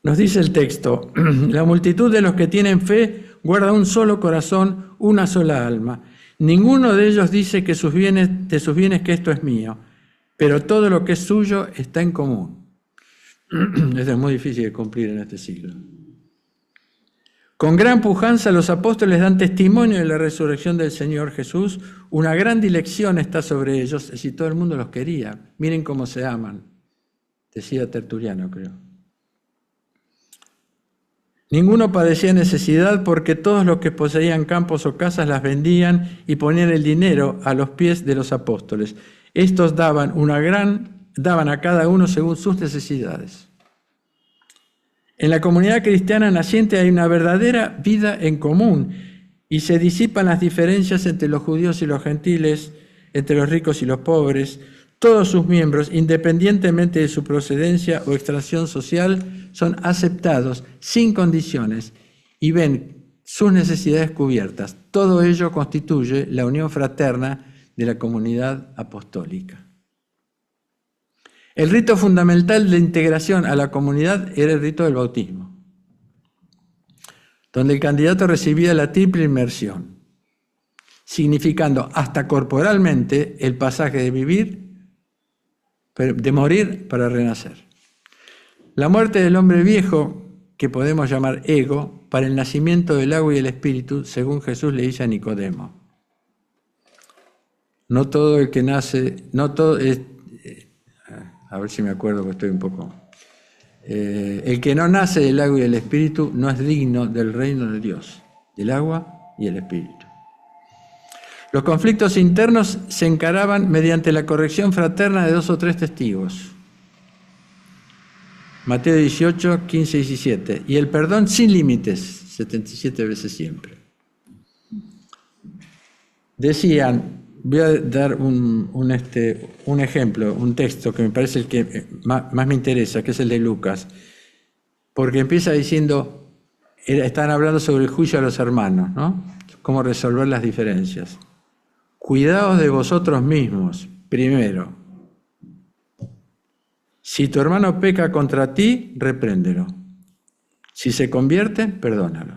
Nos dice el texto, la multitud de los que tienen fe guarda un solo corazón, una sola alma. Ninguno de ellos dice que de sus bienes que esto es mío, pero todo lo que es suyo está en común. Esto es muy difícil de cumplir en este siglo. Con gran pujanza los apóstoles dan testimonio de la resurrección del Señor Jesús. Una gran dilección está sobre ellos, es decir, todo el mundo los quería. Miren cómo se aman, decía Tertuliano, creo. Ninguno padecía necesidad porque todos los que poseían campos o casas las vendían y ponían el dinero a los pies de los apóstoles. Estos daban a cada uno según sus necesidades. En la comunidad cristiana naciente hay una verdadera vida en común y se disipan las diferencias entre los judíos y los gentiles, entre los ricos y los pobres. Todos sus miembros, independientemente de su procedencia o extracción social, son aceptados sin condiciones y ven sus necesidades cubiertas. Todo ello constituye la unión fraterna de la comunidad apostólica. El rito fundamental de integración a la comunidad era el rito del bautismo, donde el candidato recibía la triple inmersión, significando hasta corporalmente el pasaje de vivir, de morir para renacer. La muerte del hombre viejo, que podemos llamar ego, para el nacimiento del agua y el espíritu, según Jesús le dice a Nicodemo. No todo el que nace, no todo es, a ver si me acuerdo que estoy un poco. El que no nace del agua y del espíritu no es digno del reino de Dios, del agua y el espíritu. Los conflictos internos se encaraban mediante la corrección fraterna de 2 o 3 testigos. Mateo 18, 15 y 17. Y el perdón sin límites, 77 veces siempre. Decían, voy a dar un ejemplo, un texto que me parece el que más me interesa, que es el de Lucas, porque empieza diciendo, están hablando sobre el juicio a los hermanos, ¿no? Cómo resolver las diferencias. Cuidaos de vosotros mismos, primero. Si tu hermano peca contra ti, repréndelo. Si se convierte, perdónalo.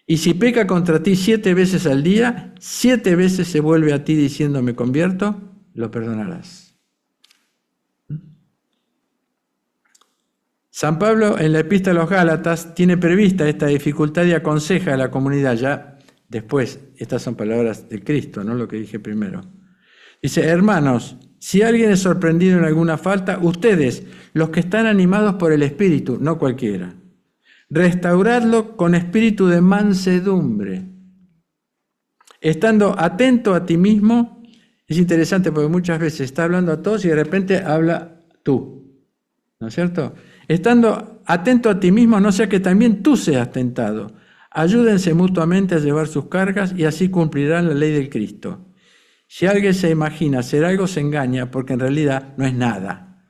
Y si peca contra ti 7 veces al día, 7 veces se vuelve a ti diciendo me convierto, lo perdonarás. San Pablo en la Epístola a los Gálatas tiene prevista esta dificultad y aconseja a la comunidad ya después. Estas son palabras de Cristo, no lo que dije primero. Dice, hermanos, si alguien es sorprendido en alguna falta, ustedes, los que están animados por el Espíritu, no cualquiera, restauradlo con espíritu de mansedumbre, estando atento a ti mismo. Es interesante porque muchas veces está hablando a todos y de repente habla tú, ¿no es cierto? Estando atento a ti mismo, no sea que también tú seas tentado. Ayúdense mutuamente a llevar sus cargas y así cumplirán la ley del Cristo. Si alguien se imagina hacer algo, se engaña porque en realidad no es nada.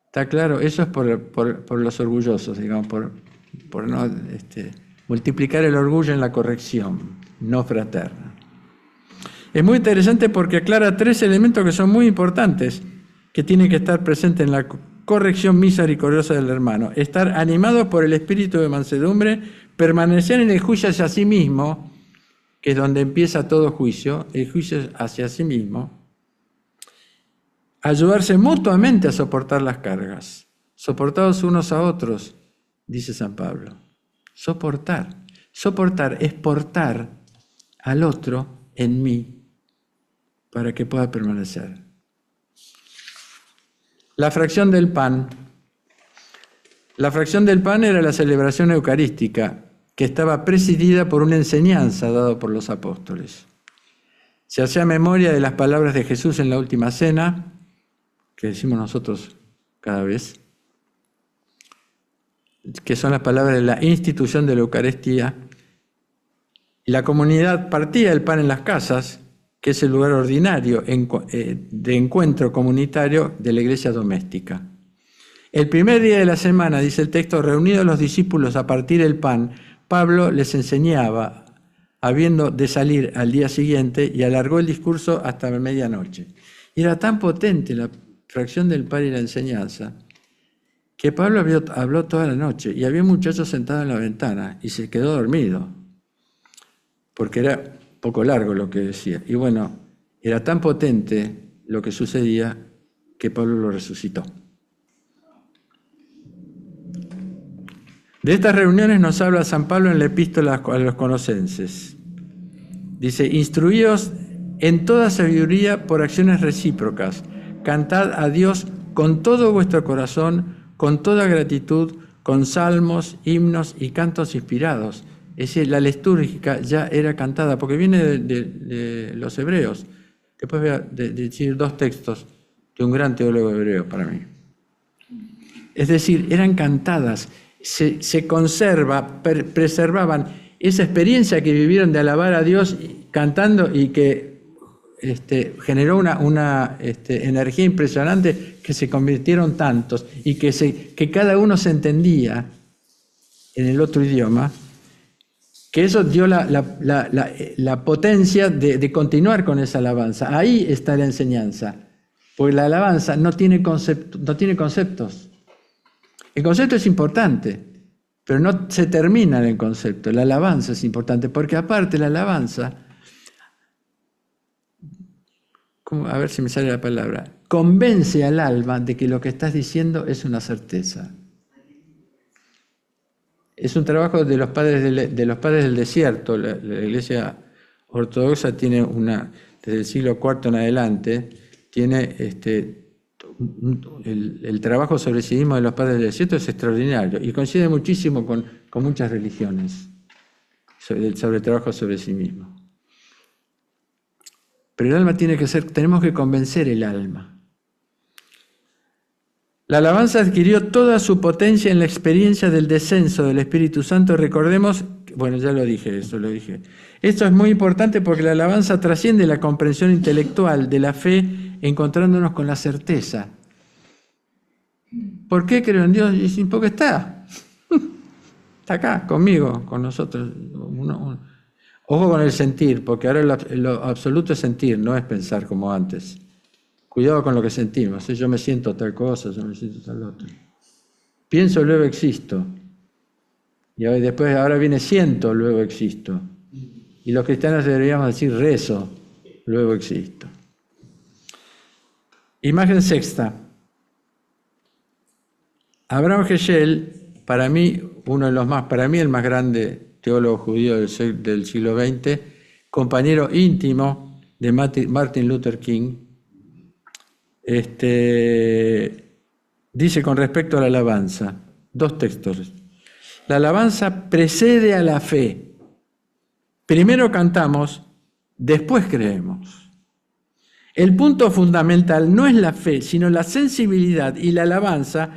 ¿Está claro? Eso es por los orgullosos, digamos, por no multiplicar el orgullo en la corrección, no fraterna. Es muy interesante porque aclara 3 elementos que son muy importantes, que tienen que estar presentes en la corrección misericordiosa del hermano. Estar animados por el espíritu de mansedumbre, permanecer en el juicio hacia sí mismo, que es donde empieza todo juicio, el juicio hacia sí mismo. Ayudarse mutuamente a soportar las cargas, soportados unos a otros, dice San Pablo. Soportar. Soportar es portar al otro en mí para que pueda permanecer. La fracción del pan. La fracción del pan era la celebración eucarística que estaba presidida por una enseñanza dada por los apóstoles. Se hacía memoria de las palabras de Jesús en la última cena, que decimos nosotros cada vez, que son las palabras de la institución de la Eucaristía. La comunidad partía el pan en las casas, que es el lugar ordinario de encuentro comunitario de la iglesia doméstica. El primer día de la semana, dice el texto, reunidos los discípulos a partir el pan, Pablo les enseñaba, habiendo de salir al día siguiente, y alargó el discurso hasta medianoche. Y era tan potente la fracción del pan y la enseñanza, que Pablo habló toda la noche, y había un muchacho sentado en la ventana, y se quedó dormido, porque era poco largo lo que decía. Y bueno, era tan potente lo que sucedía que Pablo lo resucitó. De estas reuniones nos habla San Pablo en la Epístola a los Colosenses. Dice, instruíos en toda sabiduría por acciones recíprocas, cantad a Dios con todo vuestro corazón, con toda gratitud, con salmos, himnos y cantos inspirados. Es decir, la litúrgica ya era cantada, porque viene de los hebreos. Después voy a decir 2 textos de un gran teólogo hebreo para mí. Es decir, eran cantadas, se preservaban esa experiencia que vivieron de alabar a Dios cantando y que generó una energía impresionante, que se convirtieron tantos y que cada uno se entendía en el otro idioma, que eso dio la potencia de continuar con esa alabanza. Ahí está la enseñanza, porque la alabanza no tiene conceptos. El concepto es importante, pero no se termina en el concepto. La alabanza es importante, porque aparte la alabanza, a ver si me sale la palabra, convence al alma de que lo que estás diciendo es una certeza. Es un trabajo de los padres del desierto. La Iglesia Ortodoxa tiene desde el siglo IV en adelante, tiene el trabajo sobre el sí mismo de los padres del desierto es extraordinario y coincide muchísimo con muchas religiones sobre el trabajo sobre sí mismo. Pero el alma tenemos que convencer el alma. La alabanza adquirió toda su potencia en la experiencia del descenso del Espíritu Santo. Recordemos, bueno, ya lo dije, eso lo dije. Esto es muy importante porque la alabanza trasciende la comprensión intelectual de la fe, encontrándonos con la certeza. ¿Por qué creo en Dios? Porque está. Está acá, conmigo, con nosotros. Ojo con el sentir, porque ahora lo absoluto es sentir, no es pensar como antes. Cuidado con lo que sentimos. Yo me siento tal cosa, yo me siento tal otra. Pienso, luego existo. Y después, ahora viene siento, luego existo. Y los cristianos deberíamos decir rezo, luego existo. Imagen sexta. Abraham Heschel, para mí, para mí el más grande teólogo judío del siglo XX, compañero íntimo de Martin Luther King, dice con respecto a la alabanza, 2 textos. La alabanza precede a la fe. Primero cantamos, después creemos. El punto fundamental no es la fe, sino la sensibilidad y la alabanza,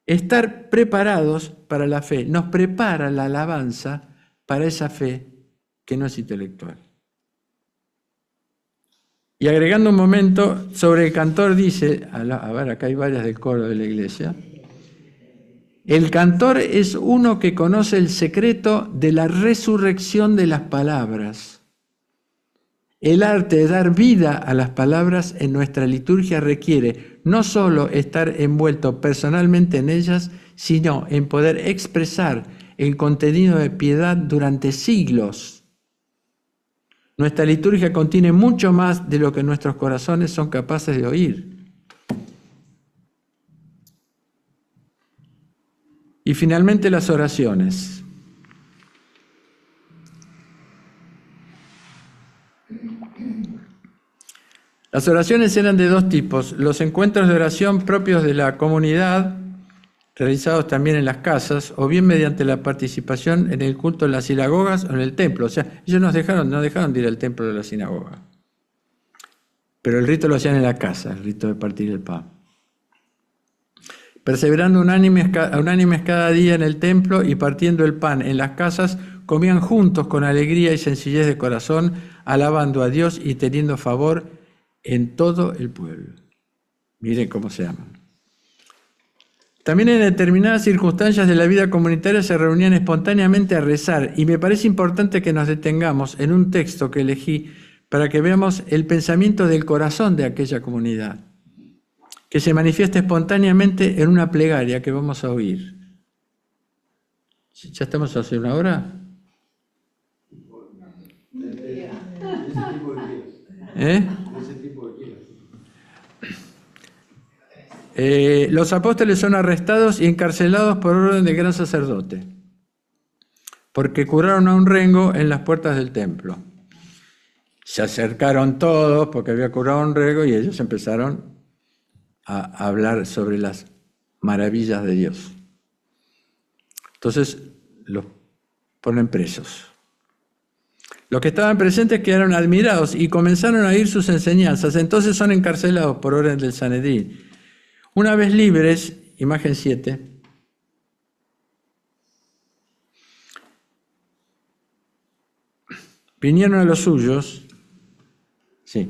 estar preparados para la fe. Nos prepara la alabanza para esa fe que no es intelectual. Y agregando un momento, sobre el cantor dice, a ver, acá hay varias del coro de la iglesia, el cantor es uno que conoce el secreto de la resurrección de las palabras. El arte de dar vida a las palabras en nuestra liturgia requiere no solo estar envuelto personalmente en ellas, sino en poder expresar el contenido de piedad durante siglos. Nuestra liturgia contiene mucho más de lo que nuestros corazones son capaces de oír. Y finalmente las oraciones. Las oraciones eran de 2 tipos. Los encuentros de oración propios de la comunidad, realizados también en las casas, o bien mediante la participación en el culto en las sinagogas o en el templo. O sea, ellos no dejaron de ir al templo de la sinagoga. Pero el rito lo hacían en la casa, el rito de partir el pan. Perseverando unánimes cada día en el templo y partiendo el pan en las casas, comían juntos con alegría y sencillez de corazón, alabando a Dios y teniendo favor en todo el pueblo. Miren cómo se llaman. También en determinadas circunstancias de la vida comunitaria se reunían espontáneamente a rezar, y me parece importante que nos detengamos en un texto que elegí para que veamos el pensamiento del corazón de aquella comunidad, que se manifiesta espontáneamente en una plegaria que vamos a oír. ¿Ya estamos hace 1 hora? Los apóstoles son arrestados y encarcelados por orden del gran sacerdote, porque curaron a un rengo en las puertas del templo. Se acercaron todos porque había curado a un rengo y ellos empezaron a hablar sobre las maravillas de Dios. Entonces los ponen presos. Los que estaban presentes quedaron admirados y comenzaron a oír sus enseñanzas. Entonces son encarcelados por orden del Sanedrín. Una vez libres, imagen 7, vinieron a los suyos, sí,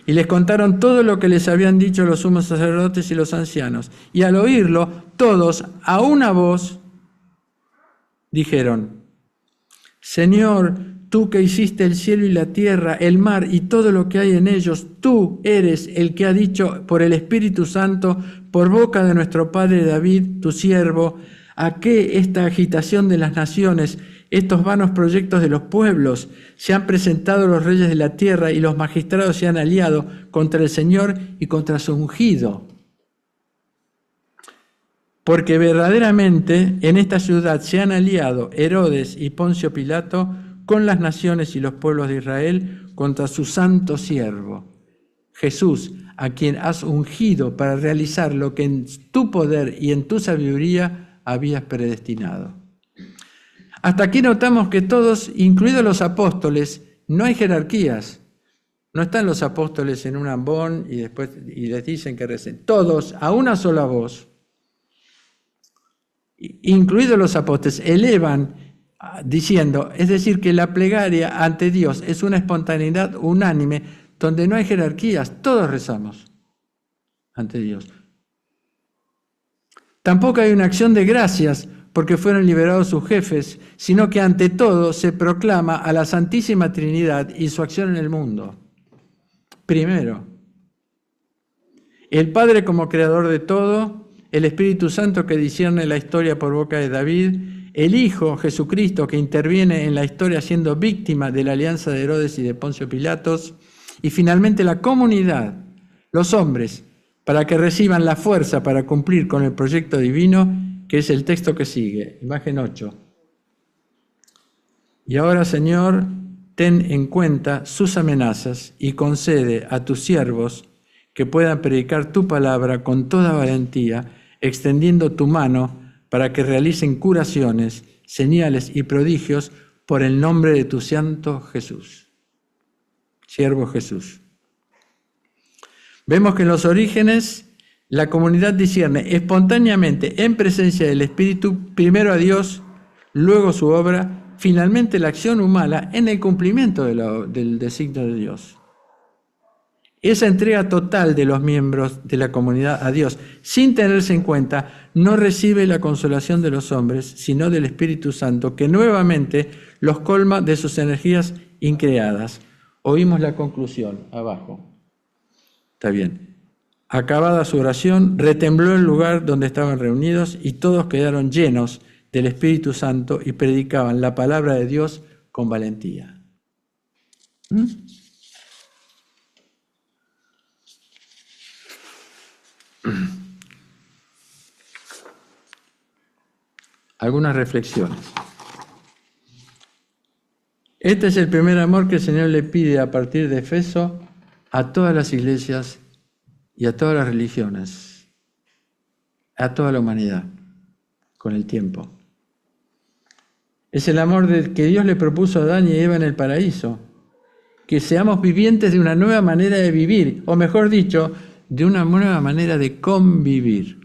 y les contaron todo lo que les habían dicho los sumos sacerdotes y los ancianos. Y al oírlo, todos, a una voz, dijeron: Señor, tú que hiciste el cielo y la tierra, el mar y todo lo que hay en ellos, tú eres el que ha dicho por el Espíritu Santo, por boca de nuestro padre David, tu siervo, ¿a qué esta agitación de las naciones, estos vanos proyectos de los pueblos? Se han presentado los reyes de la tierra y los magistrados se han aliado contra el Señor y contra su ungido. Porque verdaderamente en esta ciudad se han aliado Herodes y Poncio Pilato con las naciones y los pueblos de Israel contra su santo siervo, Jesús, a quien has ungido para realizar lo que en tu poder y en tu sabiduría habías predestinado. Hasta aquí notamos que todos, incluidos los apóstoles, no hay jerarquías, No están los apóstoles en un ambón y les dicen que recen. Todos, a una sola voz, incluidos los apóstoles, elevan diciendo, es decir, que la plegaria ante Dios es una espontaneidad unánime donde no hay jerarquías, todos rezamos ante Dios. Tampoco hay una acción de gracias porque fueron liberados sus jefes, sino que ante todo se proclama a la Santísima Trinidad y su acción en el mundo. Primero, el Padre como creador de todo, el Espíritu Santo que discierne la historia por boca de David, el Hijo Jesucristo que interviene en la historia siendo víctima de la alianza de Herodes y de Poncio Pilatos, y finalmente la comunidad, los hombres, para que reciban la fuerza para cumplir con el proyecto divino, que es el texto que sigue, imagen 8. Y ahora, Señor, ten en cuenta sus amenazas y concede a tus siervos que puedan predicar tu palabra con toda valentía, extendiendo tu mano para que realicen curaciones, señales y prodigios por el nombre de tu santo Jesús. Siervo Jesús. Vemos que en los orígenes la comunidad discierne espontáneamente en presencia del Espíritu, primero a Dios, luego su obra, finalmente la acción humana en el cumplimiento del designio de Dios. Esa entrega total de los miembros de la comunidad a Dios, sin tenerse en cuenta, no recibe la consolación de los hombres, sino del Espíritu Santo, que nuevamente los colma de sus energías increadas. Oímos la conclusión abajo. Está bien. Acabada su oración, retembló el lugar donde estaban reunidos y todos quedaron llenos del Espíritu Santo y predicaban la palabra de Dios con valentía. Algunas reflexiones. Este es el primer amor que el Señor le pide a partir de Efeso a todas las iglesias y a todas las religiones, a toda la humanidad, con el tiempo. Es el amor que Dios le propuso a Adán y a Eva en el paraíso, que seamos vivientes de una nueva manera de vivir, o mejor dicho, de una nueva manera de convivir.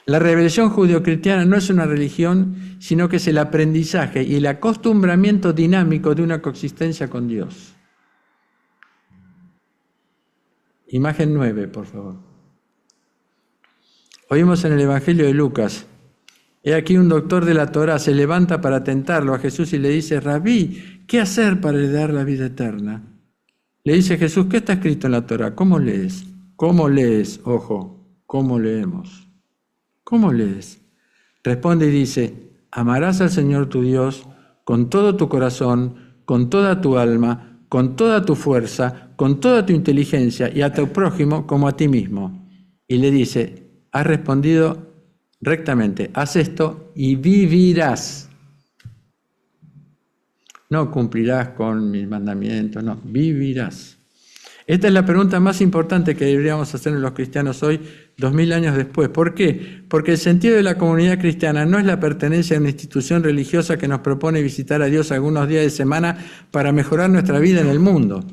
La revelación judeocristiana no es una religión, sino que es el aprendizaje y el acostumbramiento dinámico de una coexistencia con Dios. Imagen 9, por favor. Oímos en el Evangelio de Lucas, he aquí un doctor de la Torá se levanta para tentarlo a Jesús y le dice, Rabí, ¿qué hacer para heredar la vida eterna? Le dice Jesús, ¿qué está escrito en la Torá? ¿Cómo lees? ¿Cómo lees? Ojo, ¿cómo leemos? ¿Cómo lees? Responde y dice, amarás al Señor tu Dios con todo tu corazón, con toda tu alma, con toda tu fuerza, con toda tu inteligencia y a tu prójimo como a ti mismo. Y le dice, has respondido rectamente, haz esto y vivirás. No cumplirás con mis mandamientos, no, vivirás. Esta es la pregunta más importante que deberíamos hacer los cristianos hoy, 2000 años después. ¿Por qué? Porque el sentido de la comunidad cristiana no es la pertenencia a una institución religiosa que nos propone visitar a Dios algunos días de semana para mejorar nuestra vida en el mundo,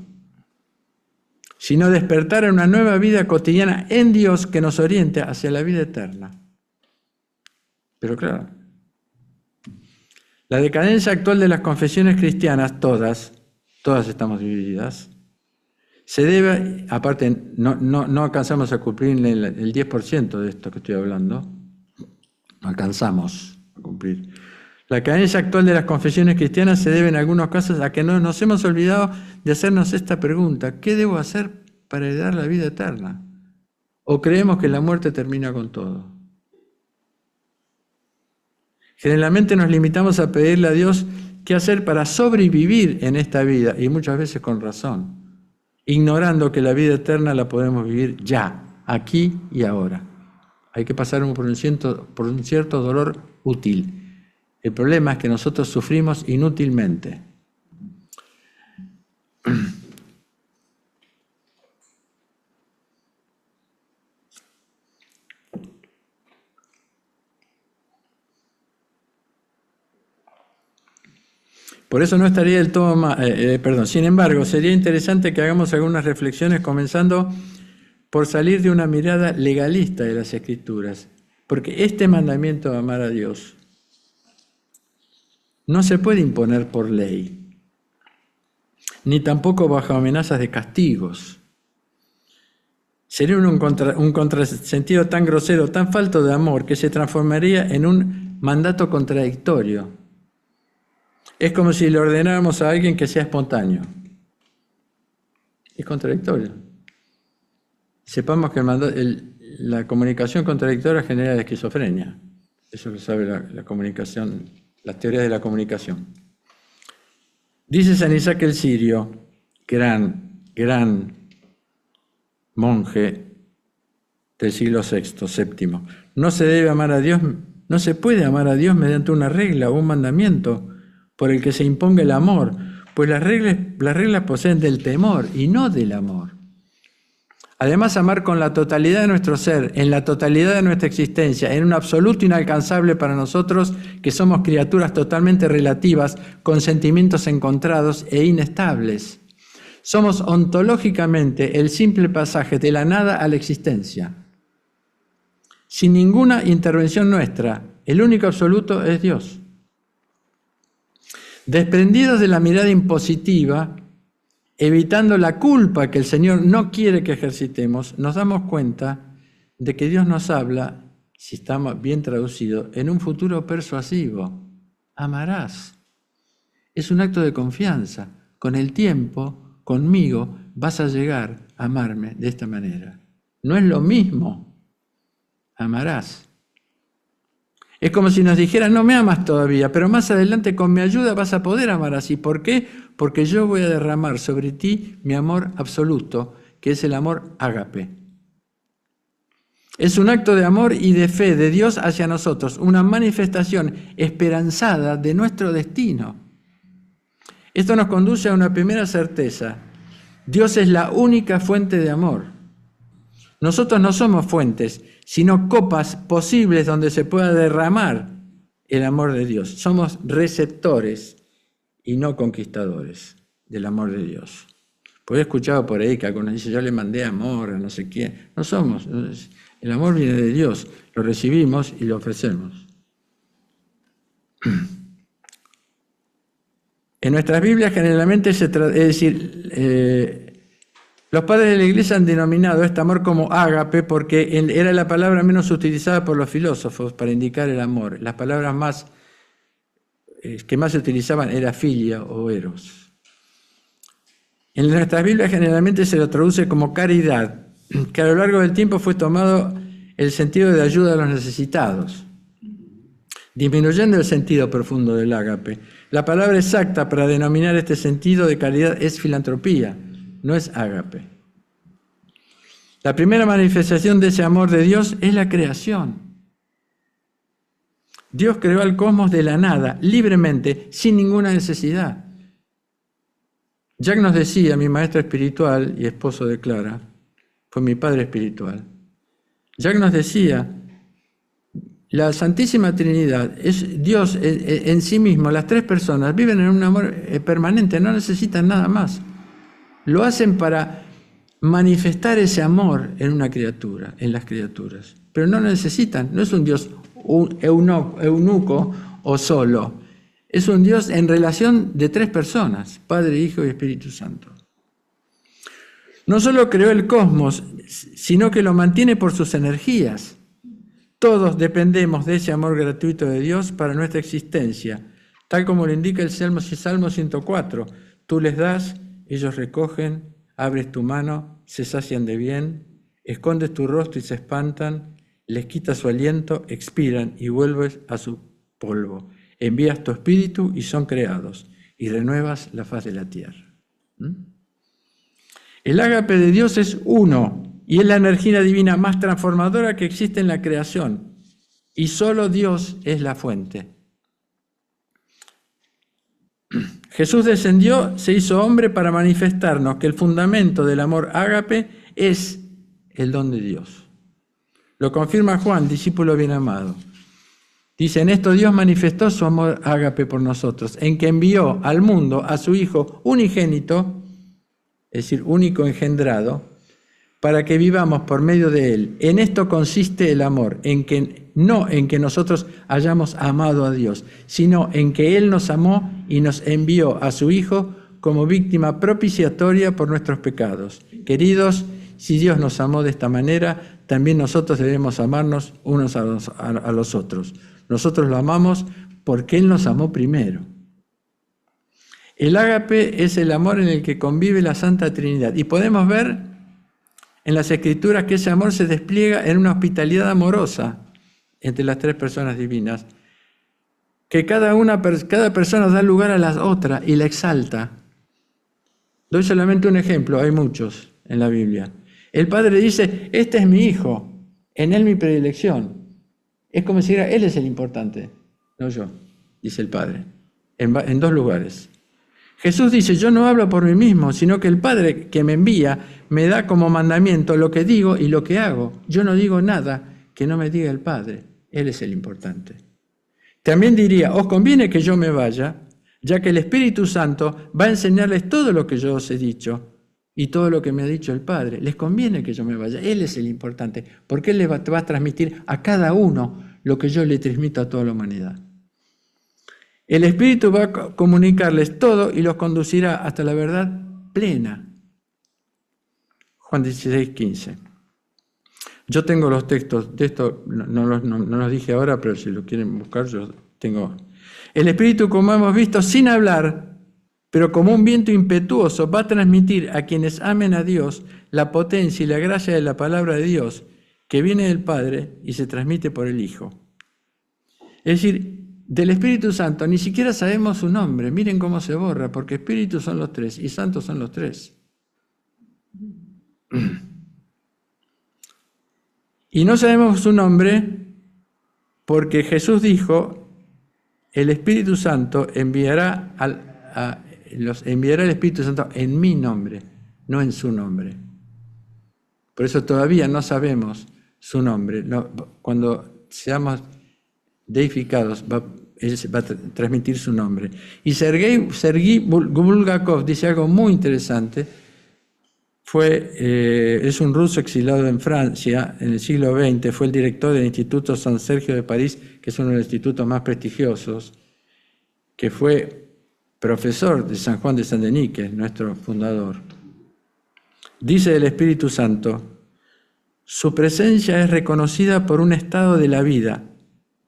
sino despertar en una nueva vida cotidiana en Dios que nos oriente hacia la vida eterna. Pero claro, la decadencia actual de las confesiones cristianas, todas estamos divididas, se debe, aparte, no alcanzamos a cumplir el 10% de esto que estoy hablando, no alcanzamos a cumplir. La cadencia actual de las confesiones cristianas se debe en algunos casos a que nos hemos olvidado de hacernos esta pregunta, ¿qué debo hacer para heredar la vida eterna? ¿O creemos que la muerte termina con todo? Generalmente nos limitamos a pedirle a Dios qué hacer para sobrevivir en esta vida, y muchas veces con razón, ignorando que la vida eterna la podemos vivir ya, aquí y ahora. Hay que pasar por un cierto dolor útil. El problema es que nosotros sufrimos inútilmente. Por eso no estaría del todo mal, sin embargo, sería interesante que hagamos algunas reflexiones comenzando por salir de una mirada legalista de las Escrituras, porque este mandamiento de amar a Dios no se puede imponer por ley, ni tampoco bajo amenazas de castigos. Sería un contrasentido tan grosero, tan falto de amor, que se transformaría en un mandato contradictorio. Es como si le ordenáramos a alguien que sea espontáneo. Es contradictorio. Sepamos que la comunicación contradictoria genera esquizofrenia. Eso lo sabe la comunicación, las teorías de la comunicación. Dice San Isaac el Sirio, gran monje del siglo VII, no se debe amar a Dios, no se puede amar a Dios mediante una regla o un mandamiento por el que se imponga el amor, pues las reglas proceden del temor y no del amor. Además, amar con la totalidad de nuestro ser, en la totalidad de nuestra existencia, en un absoluto inalcanzable para nosotros, que somos criaturas totalmente relativas, con sentimientos encontrados e inestables. Somos ontológicamente el simple pasaje de la nada a la existencia. Sin ninguna intervención nuestra, el único absoluto es Dios. Desprendidos de la mirada impositiva, evitando la culpa que el Señor no quiere que ejercitemos, nos damos cuenta de que Dios nos habla, si está bien traducido, en un futuro persuasivo. Amarás. Es un acto de confianza. Con el tiempo, conmigo, vas a llegar a amarme de esta manera. No es lo mismo. Amarás. Es como si nos dijeran, no me amas todavía, pero más adelante con mi ayuda vas a poder amar así. ¿Por qué? Porque yo voy a derramar sobre ti mi amor absoluto, que es el amor ágape. Es un acto de amor y de fe de Dios hacia nosotros, una manifestación esperanzada de nuestro destino. Esto nos conduce a una primera certeza. Dios es la única fuente de amor. Nosotros no somos fuentes, sino copas posibles donde se pueda derramar el amor de Dios. Somos receptores y no conquistadores del amor de Dios. Pues he escuchado por ahí que algunos dicen, yo le mandé amor a no sé quién. No somos. El amor viene de Dios. Lo recibimos y lo ofrecemos. En nuestras Biblias generalmente los padres de la Iglesia han denominado este amor como ágape porque era la palabra menos utilizada por los filósofos para indicar el amor. Las palabras que más se utilizaban era filia o eros. En nuestras Biblias generalmente se lo traduce como caridad, que a lo largo del tiempo fue tomado el sentido de ayuda a los necesitados, disminuyendo el sentido profundo del ágape. La palabra exacta para denominar este sentido de caridad es filantropía, no es ágape. La primera manifestación de ese amor de Dios es la creación. Dios creó al cosmos de la nada, libremente, sin ninguna necesidad. Jack nos decía, mi maestro espiritual y esposo de Clara, fue mi padre espiritual. Jack nos decía, la Santísima Trinidad es Dios en sí mismo, las tres personas viven en un amor permanente, no necesitan nada más. Lo hacen para manifestar ese amor en una criatura, en las criaturas. Pero no necesitan, no es un Dios eunuco o solo. Es un Dios en relación de tres personas, Padre, Hijo y Espíritu Santo. No solo creó el cosmos, sino que lo mantiene por sus energías. Todos dependemos de ese amor gratuito de Dios para nuestra existencia, tal como lo indica el Salmo 104. Tú les das, ellos recogen, abres tu mano, se sacian de bien, escondes tu rostro y se espantan, les quitas su aliento, expiran y vuelves a su polvo. Envías tu espíritu y son creados, y renuevas la faz de la tierra. El ágape de Dios es uno, y es la energía divina más transformadora que existe en la creación, y solo Dios es la fuente. Jesús descendió, se hizo hombre para manifestarnos que el fundamento del amor ágape es el don de Dios. Lo confirma Juan, discípulo bien amado. Dice, en esto Dios manifestó su amor ágape por nosotros, en que envió al mundo a su Hijo unigénito, es decir, único engendrado, para que vivamos por medio de Él. En esto consiste el amor, no en que nosotros hayamos amado a Dios, sino en que Él nos amó y nos envió a su Hijo como víctima propiciatoria por nuestros pecados. Queridos, si Dios nos amó de esta manera, también nosotros debemos amarnos unos a los otros. Nosotros lo amamos porque Él nos amó primero. El ágape es el amor en el que convive la Santa Trinidad. Y podemos ver en las Escrituras que ese amor se despliega en una hospitalidad amorosa entre las tres personas divinas, que cada persona da lugar a la otra y la exalta. Doy solamente un ejemplo, hay muchos en la Biblia. El Padre dice, este es mi Hijo, en Él mi predilección. Es como si dijera, Él es el importante, no yo, dice el Padre, en dos lugares. Jesús dice, yo no hablo por mí mismo, sino que el Padre que me envía me da como mandamiento lo que digo y lo que hago. Yo no digo nada que no me diga el Padre, Él es el importante. También diría, os conviene que yo me vaya, ya que el Espíritu Santo va a enseñarles todo lo que yo os he dicho y todo lo que me ha dicho el Padre. Les conviene que yo me vaya, Él es el importante, porque Él va a transmitir a cada uno lo que yo le transmito a toda la humanidad. El Espíritu va a comunicarles todo y los conducirá hasta la verdad plena. Juan 16:15. Yo tengo los textos de esto, no los dije ahora, pero si lo quieren buscar, yo tengo. El Espíritu, como hemos visto, sin hablar, pero como un viento impetuoso, va a transmitir a quienes amen a Dios la potencia y la gracia de la palabra de Dios, que viene del Padre y se transmite por el Hijo. Es decir, del Espíritu Santo ni siquiera sabemos su nombre. Miren cómo se borra, porque Espíritus son los tres y Santos son los tres. Y no sabemos su nombre porque Jesús dijo, el Espíritu Santo enviará el Espíritu Santo en mi nombre, no en su nombre. Por eso todavía no sabemos su nombre. Cuando seamos deificados, él va a transmitir su nombre. Y Sergei Bulgakov dice algo muy interesante. Es un ruso exilado en Francia en el siglo XX, fue el director del Instituto San Sergio de París, que es uno de los institutos más prestigiosos, que fue profesor de San Juan de Saint-Denis, que es nuestro fundador. Dice del Espíritu Santo, su presencia es reconocida por un estado de la vida,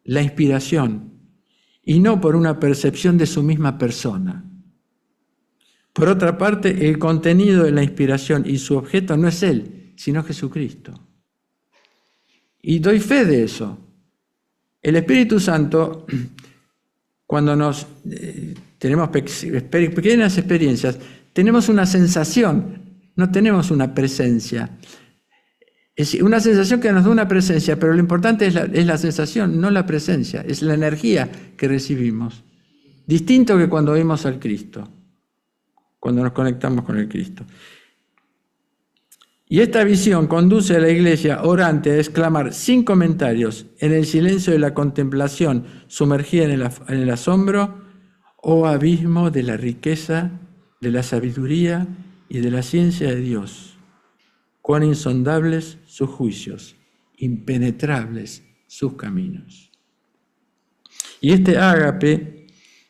la inspiración, y no por una percepción de su misma persona. Por otra parte, el contenido de la inspiración y su objeto no es Él, sino Jesucristo. Y doy fe de eso. El Espíritu Santo, cuando tenemos pequeñas experiencias, tenemos una sensación, no tenemos una presencia. Es una sensación que nos da una presencia, pero lo importante es la sensación, no la presencia, es la energía que recibimos. Distinto que cuando vemos al Cristo, cuando nos conectamos con el Cristo. Y esta visión conduce a la iglesia orante a exclamar sin comentarios, en el silencio de la contemplación, sumergida en el asombro, oh abismo de la riqueza, de la sabiduría y de la ciencia de Dios. Cuán insondables sus juicios, impenetrables sus caminos. Y este ágape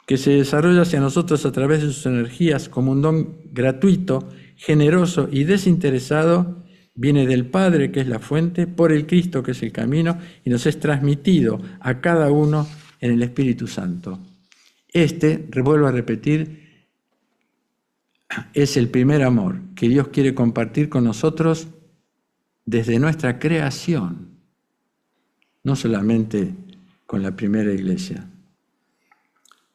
que se desarrolla hacia nosotros a través de sus energías como un don gratuito, generoso y desinteresado, viene del Padre, que es la fuente, por el Cristo, que es el camino, y nos es transmitido a cada uno en el Espíritu Santo. Vuelvo a repetir, es el primer amor que Dios quiere compartir con nosotros desde nuestra creación, no solamente con la primera iglesia.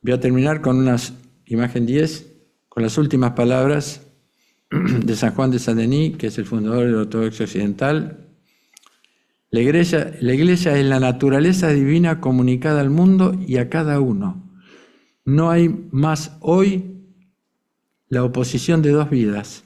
Voy a terminar con una imagen 10, con las últimas palabras de San Juan de Saint-Denis, que es el fundador de la Ortodoxia Occidental. La iglesia es la naturaleza divina comunicada al mundo y a cada uno. No hay más hoy la oposición de dos vidas,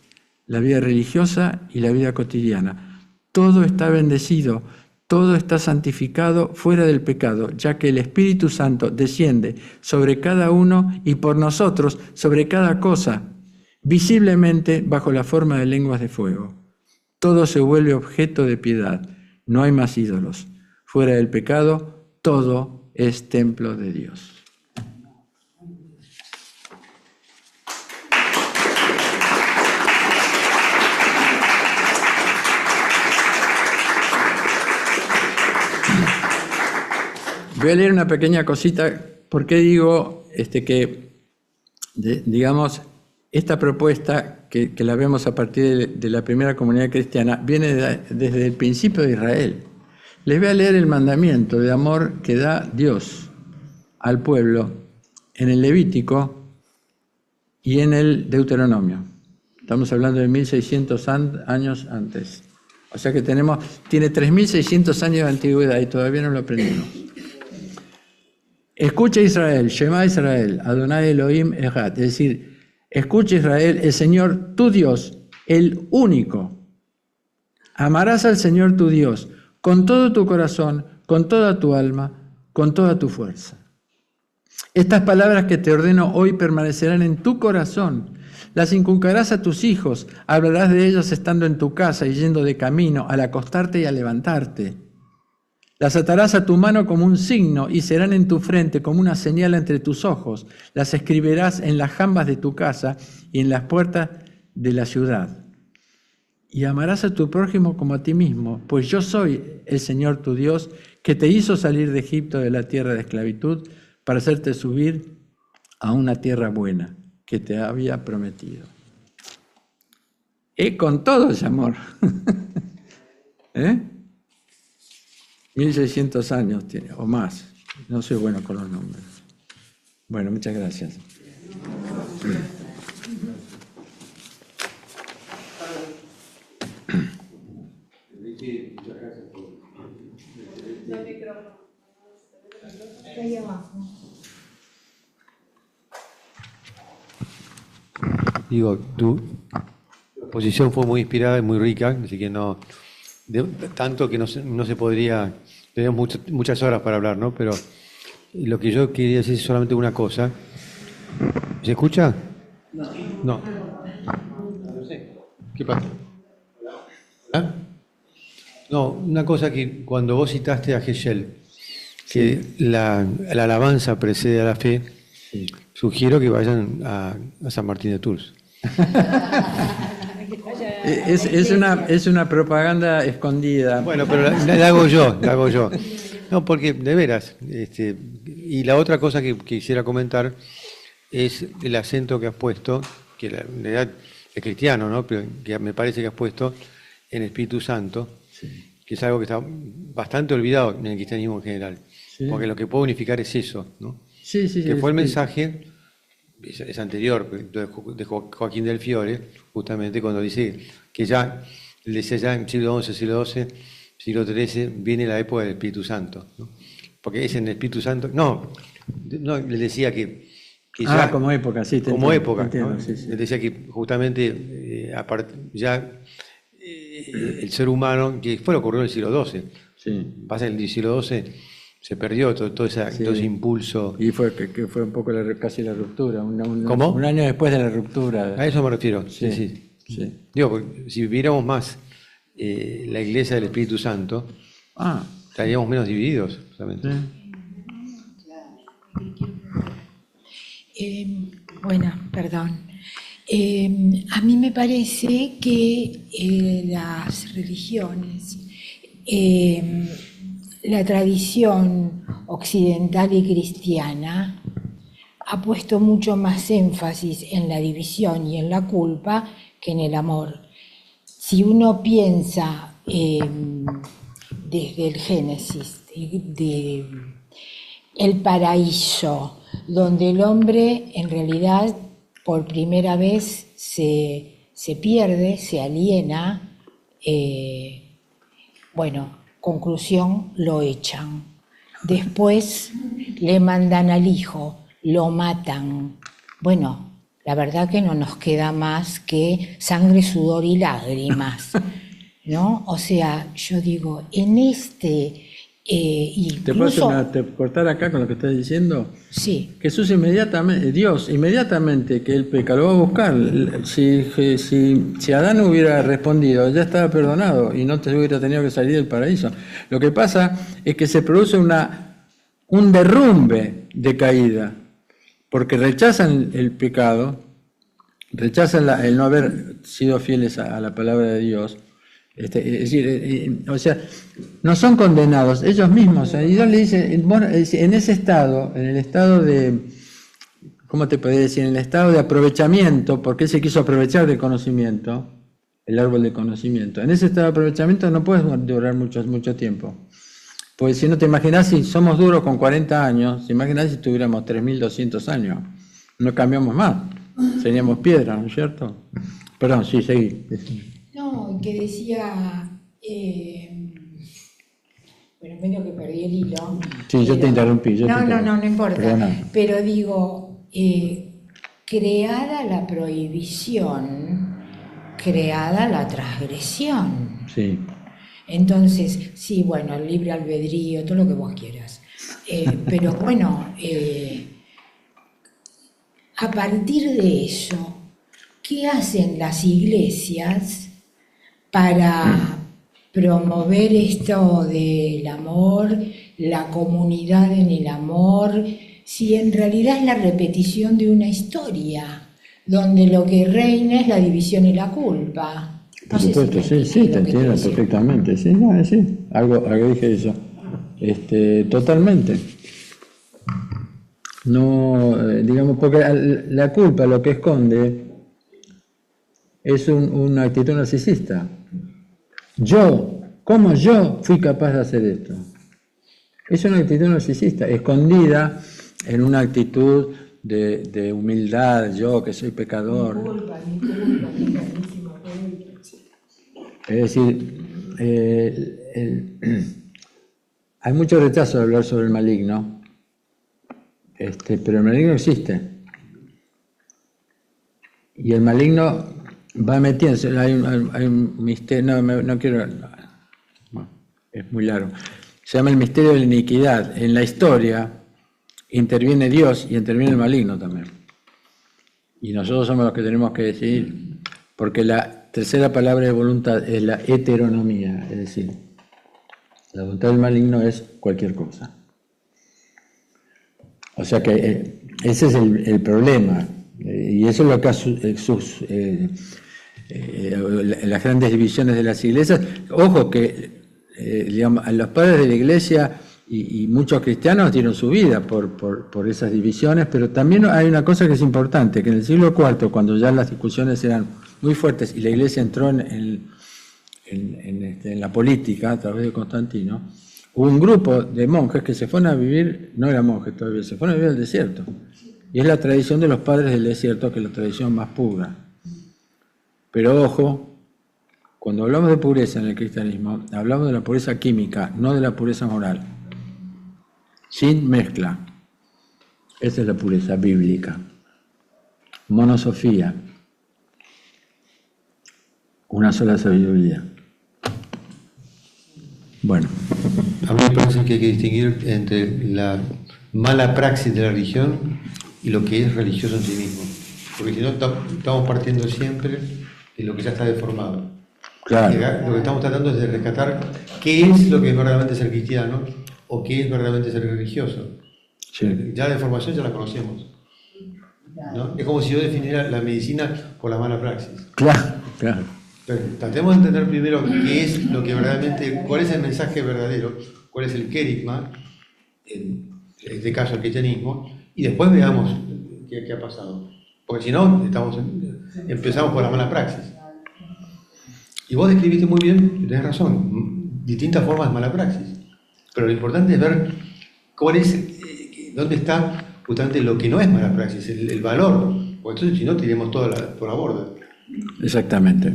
la vida religiosa y la vida cotidiana. Todo está bendecido, todo está santificado fuera del pecado, ya que el Espíritu Santo desciende sobre cada uno y por nosotros sobre cada cosa, visiblemente bajo la forma de lenguas de fuego. Todo se vuelve objeto de piedad, no hay más ídolos. Fuera del pecado, todo es templo de Dios. Voy a leer una pequeña cosita. ¿Por qué digo digamos, esta propuesta que la vemos a partir de la primera comunidad cristiana viene desde el principio de Israel? Les voy a leer el mandamiento de amor que da Dios al pueblo en el Levítico y en el Deuteronomio. Estamos hablando de 1600 años antes. O sea que tiene 3600 años de antigüedad y todavía no lo aprendimos. Escucha Israel, Shema Israel, Adonai Elohim Echad. Es decir, escucha Israel, el Señor tu Dios, el único. Amarás al Señor tu Dios con todo tu corazón, con toda tu alma, con toda tu fuerza. Estas palabras que te ordeno hoy permanecerán en tu corazón. Las inculcarás a tus hijos, hablarás de ellas estando en tu casa y yendo de camino, al acostarte y al levantarte. Las atarás a tu mano como un signo y serán en tu frente como una señal entre tus ojos. Las escribirás en las jambas de tu casa y en las puertas de la ciudad. Y amarás a tu prójimo como a ti mismo, pues yo soy el Señor tu Dios, que te hizo salir de Egipto, de la tierra de esclavitud, para hacerte subir a una tierra buena que te había prometido. Con todo ese amor. 1600 años tiene, o más. No soy bueno con los nombres. Bueno, muchas gracias. Digo, tu exposición fue muy inspirada y muy rica, así que tanto que no se podría, tenemos muchas horas para hablar, ¿no? Pero lo que yo quería decir es solamente una cosa. ¿Se escucha? No. ¿Qué pasa? ¿Ah? No, una cosa que cuando vos citaste a Heschel, que la alabanza precede a la fe, sí. Sugiero que vayan a San Martín de Tours. Es una propaganda escondida. Bueno, pero la hago yo. No, porque de veras. Y la otra cosa que quisiera comentar es el acento que has puesto, que en realidad es cristiano, ¿no? Pero que me parece que has puesto en el Espíritu Santo, sí. Que es algo que está bastante olvidado en el cristianismo en general. Sí. Porque lo que puede unificar es eso, ¿no? Sí, que fue el mensaje, es anterior, de Joaquín del Fiore, justamente cuando dice que él decía ya en siglo XI, siglo XII, siglo XIII, viene la época del Espíritu Santo, ¿no? Porque es en el Espíritu Santo, no, le decía que ya... como época, sí. Como época, entiendo, ¿no? Sí. Él decía que justamente el ser humano, que fue lo que ocurrió en el siglo XII, sí. Pasa en el siglo XII, se perdió todo ese impulso. Y fue un poco casi la ruptura. ¿Cómo? Un año después de la ruptura. A eso me refiero. Sí. Digo, porque si viviéramos más la Iglesia del Espíritu Santo, estaríamos menos divididos, justamente. Perdón. A mí me parece que las religiones, la tradición occidental y cristiana ha puesto mucho más énfasis en la división y en la culpa que en el amor. Si uno piensa desde el Génesis, el paraíso, donde el hombre en realidad por primera vez se pierde, se aliena, conclusión, lo echan. Después le mandan al hijo, lo matan. Bueno, la verdad que no nos queda más que sangre, sudor y lágrimas. ¿no? O sea, yo digo, en ¿Te puedo incluso, cortar acá con lo que estás diciendo? sí, Jesús inmediatamente, Dios inmediatamente que él peca, lo va a buscar. Si Adán hubiera respondido, ya estaba perdonado y no te hubiera tenido que salir del paraíso. Lo que pasa es que se produce un derrumbe de caída, porque rechazan el pecado, rechazan el no haber sido fieles a la palabra de Dios. Es decir, o sea, no son condenados ellos mismos. Y Dios le dice, bueno, en ese estado, en el estado de, ¿cómo te podría decir? En el estado de aprovechamiento, porque él se quiso aprovechar del conocimiento, el árbol de conocimiento. En ese estado de aprovechamiento no puedes durar mucho tiempo. Pues si no te imaginas, si somos duros con 40 años, te imaginas si tuviéramos 3.200 años. No cambiamos más, seríamos piedra, ¿no es cierto? Perdón, sí, seguí. no, que decía, bueno, medio que perdí el hilo. Sí, yo te interrumpí. No importa. Perdona. Pero digo, creada la prohibición, creada la transgresión. Sí. Entonces, sí, bueno, el libre albedrío, todo lo que vos quieras. Pero bueno, a partir de eso, ¿qué hacen las iglesias para promover esto del amor, la comunidad en el amor, si en realidad es la repetición de una historia, donde lo que reina es la división y la culpa? Por supuesto, sí, te entiendo perfectamente. Sí, no, sí, algo dije eso. Totalmente. No, digamos, porque la culpa lo que esconde es una actitud narcisista. ¿Cómo yo fui capaz de hacer esto? Es una actitud narcisista, escondida en una actitud de humildad, yo que soy pecador. Mi culpa, mi grandísima culpa. Es decir, hay mucho rechazo de hablar sobre el maligno, pero el maligno existe. Y el maligno va metiéndose, hay un misterio, no quiero, bueno, es muy largo. Se llama el misterio de la iniquidad. En la historia interviene Dios y interviene el maligno también. Y nosotros somos los que tenemos que decidir, porque la tercera palabra de voluntad es la heteronomía, es decir, la voluntad del maligno es cualquier cosa. O sea que ese es el problema, y eso es lo que las grandes divisiones de las iglesias. Ojo que digamos, los padres de la iglesia y muchos cristianos dieron su vida por esas divisiones, pero también hay una cosa que es importante, que en el siglo IV, cuando ya las discusiones eran muy fuertes y la iglesia entró en la política a través de Constantino, hubo un grupo de monjes que se fueron a vivir, no eran monjes todavía, se fueron a vivir al desierto. Y es la tradición de los padres del desierto, que es la tradición más pura. Pero ojo, cuando hablamos de pureza en el cristianismo, hablamos de la pureza química, no de la pureza moral. Sin mezcla. Esa es la pureza bíblica. Monosofía. Una sola sabiduría. Bueno. A mí me parece que hay que distinguir entre la mala praxis de la religión y lo que es religioso en sí mismo. Porque si no, estamos partiendo siempre de lo que ya está deformado. Claro. Lo que estamos tratando es de rescatar qué es lo que es verdaderamente ser cristiano o qué es verdaderamente ser religioso. Sí. Ya la deformación ya la conocemos, ¿no? Es como si yo definiera la medicina por la mala praxis. Claro. Pero tratemos de entender primero qué es lo que verdaderamente, cuál es el mensaje verdadero, cuál es el querigma, en este caso el cristianismo, y después veamos qué ha pasado. Porque si no, empezamos por la mala praxis. Y vos describiste muy bien, tenés razón, distintas formas de mala praxis. Pero lo importante es ver dónde está justamente lo que no es mala praxis, el valor. Porque entonces, si no, tiremos todo por la borda. Exactamente.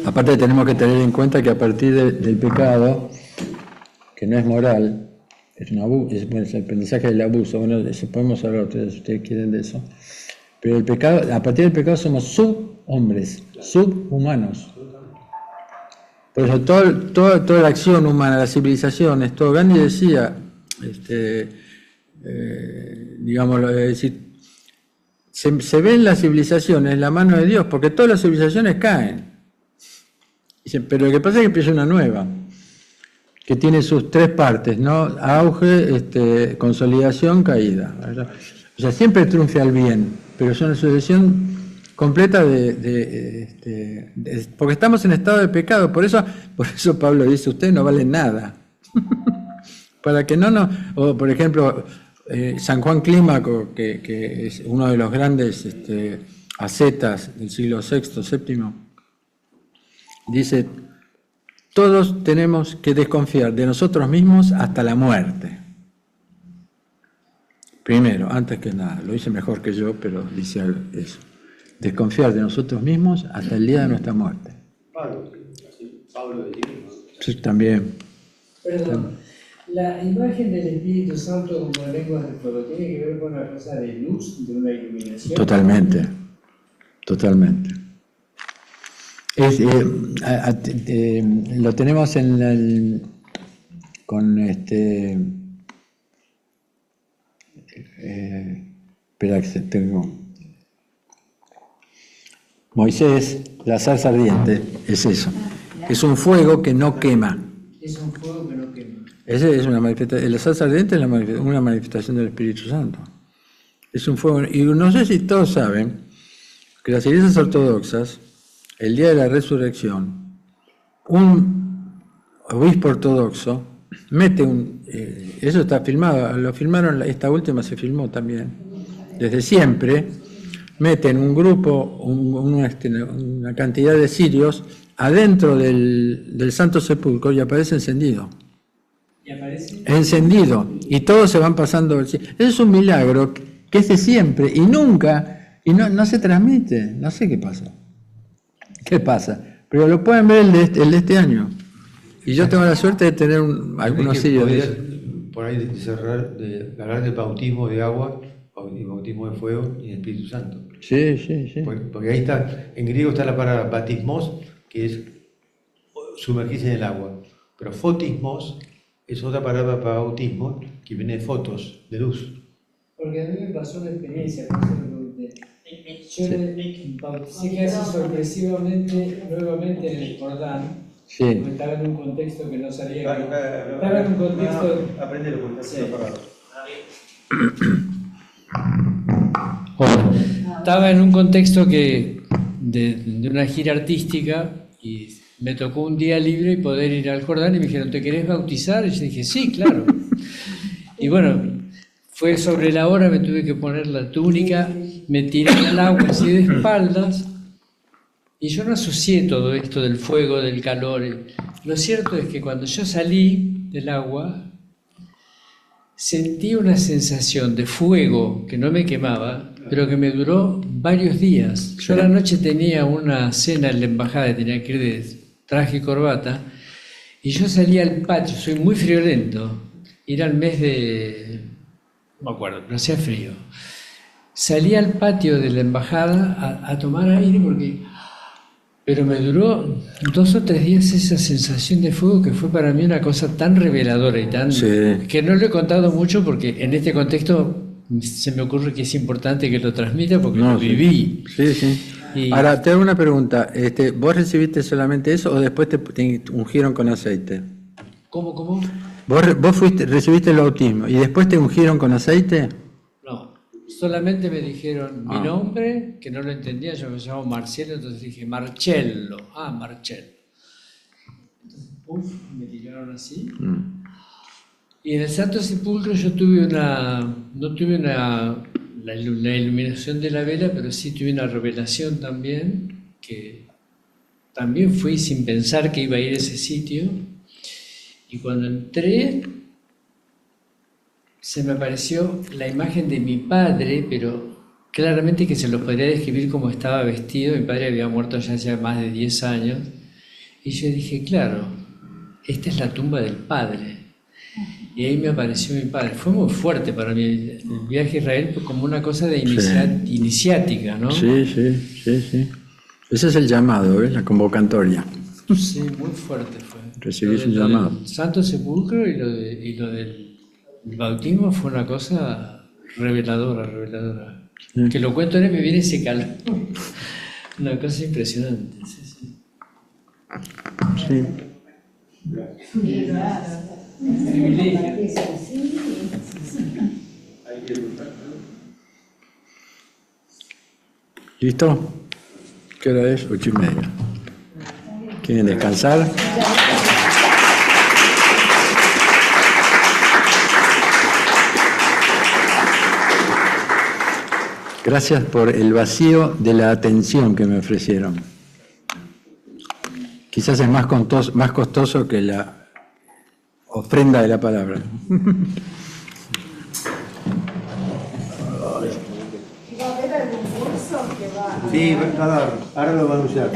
Aparte tenemos que tener en cuenta que a partir del pecado, que no es moral, es un abuso, es el aprendizaje del abuso. Bueno, eso podemos hablar si ustedes quieren de eso. Pero a partir del pecado somos subhombres, subhumanos. Por eso toda la acción humana, las civilizaciones, todo. Gandhi decía, digámoslo, es decir, se ven las civilizaciones la mano de Dios, porque todas las civilizaciones caen. Dicen, pero lo que pasa es que empieza una nueva, que tiene sus tres partes, ¿no? Auge, consolidación, caída, ¿verdad? O sea, siempre triunfa el bien, pero es una sucesión completa porque estamos en estado de pecado. Por eso Pablo dice, ustedes no valen nada. Para que o por ejemplo, San Juan Clímaco, que es uno de los grandes ascetas del siglo VI, VII, dice, todos tenemos que desconfiar de nosotros mismos hasta la muerte. Primero, antes que nada, lo dice mejor que yo, pero dice eso. Desconfiar de nosotros mismos hasta el día de nuestra muerte. Pablo sí, también. Perdón, la imagen del Espíritu Santo como lengua de fuego tiene que ver con una cosa de luz, de una iluminación. Totalmente. Lo tenemos con espera que tengo. Moisés, la zarza ardiente, es eso. Es un fuego que no quema. Es un fuego que no quema. Esa es una manifestación. La zarza ardiente es una manifestación del Espíritu Santo. Es un fuego. Y no sé si todos saben que las iglesias ortodoxas, el día de la resurrección, un obispo ortodoxo mete eso está filmado, lo filmaron, esta última se filmó también, desde siempre, meten un grupo, una cantidad de cirios adentro del Santo Sepulcro y aparece encendido. ¿Y aparece? Encendido, y todos se van pasando. Eso es un milagro que es de siempre y nunca, y no se transmite, no sé qué pasa. ¿Qué pasa? Pero lo pueden ver el de este año. Y yo tengo la suerte de tener algunos sirios de eso. Por ahí hablar del bautismo de agua, y bautismo de fuego y el Espíritu Santo. Sí. Porque ahí está, en griego está la palabra batismos, que es sumergirse en el agua. Pero fotismos es otra palabra para bautismo, que viene de fotos, de luz. Porque a mí me pasó una experiencia, por eso lo pregunté. Yo me bauticé casi sorpresivamente, nuevamente en el Jordán. Sí. Porque estaba en un contexto que no sabía. Estaba en un contexto. Aprendelo, porque está apagado. Estaba en un contexto de una gira artística y me tocó un día libre y poder ir al Jordán y me dijeron, ¿te querés bautizar? Y yo dije, sí, claro. Y bueno, fue sobre la hora, me tuve que poner la túnica, me tiré al agua así de espaldas y yo no asocié todo esto del fuego, del calor. Lo cierto es que cuando yo salí del agua, sentí una sensación de fuego que no me quemaba, pero que me duró varios días. Yo a la noche tenía una cena en la embajada, tenía que ir de traje y corbata, y yo salí al patio, soy muy friolento, era el mes de... no me acuerdo, pero hacía frío. Salí al patio de la embajada a tomar aire porque... Pero me duró 2 o 3 días esa sensación de fuego que fue para mí una cosa tan reveladora y tan... Sí. que no lo he contado mucho porque en este contexto se me ocurre que es importante que lo transmita porque lo viví. Sí. Y... Ahora, te hago una pregunta. ¿Vos recibiste solamente eso o después te ungieron con aceite? ¿Cómo? ¿Vos recibiste el bautismo y después te ungieron con aceite? No. Solamente me dijeron mi nombre, que no lo entendía, yo me llamo Marcelo, entonces dije Marcello. Marcello. Entonces, me tiraron así. Y en el Santo Sepulcro yo no tuve la iluminación de la vela, pero sí tuve una revelación también, que también fui sin pensar que iba a ir a ese sitio. Y cuando entré, se me apareció la imagen de mi padre, pero claramente que se lo podría describir como estaba vestido. Mi padre había muerto ya hace más de 10 años. Y yo dije, claro, esta es la tumba del padre. Y ahí me apareció mi padre. Fue muy fuerte para mí el viaje a Israel, como una cosa de iniciática, ¿no? Sí. Ese es el llamado, ¿ves? La convocatoria. Sí, muy fuerte fue. Recibís Lo un del llamado. Santo Sepulcro y lo del bautismo fue una cosa reveladora, reveladora. Sí. Que lo cuento ahora y me viene ese calor. Una cosa impresionante. Sí, sí. Sí. ¿Listo? ¿Qué hora es? 8:30. ¿Quieren descansar? Gracias por el vacío de la atención que me ofrecieron. Quizás es más costoso que la ofrenda de la palabra. Sí, ahora lo va a anunciar.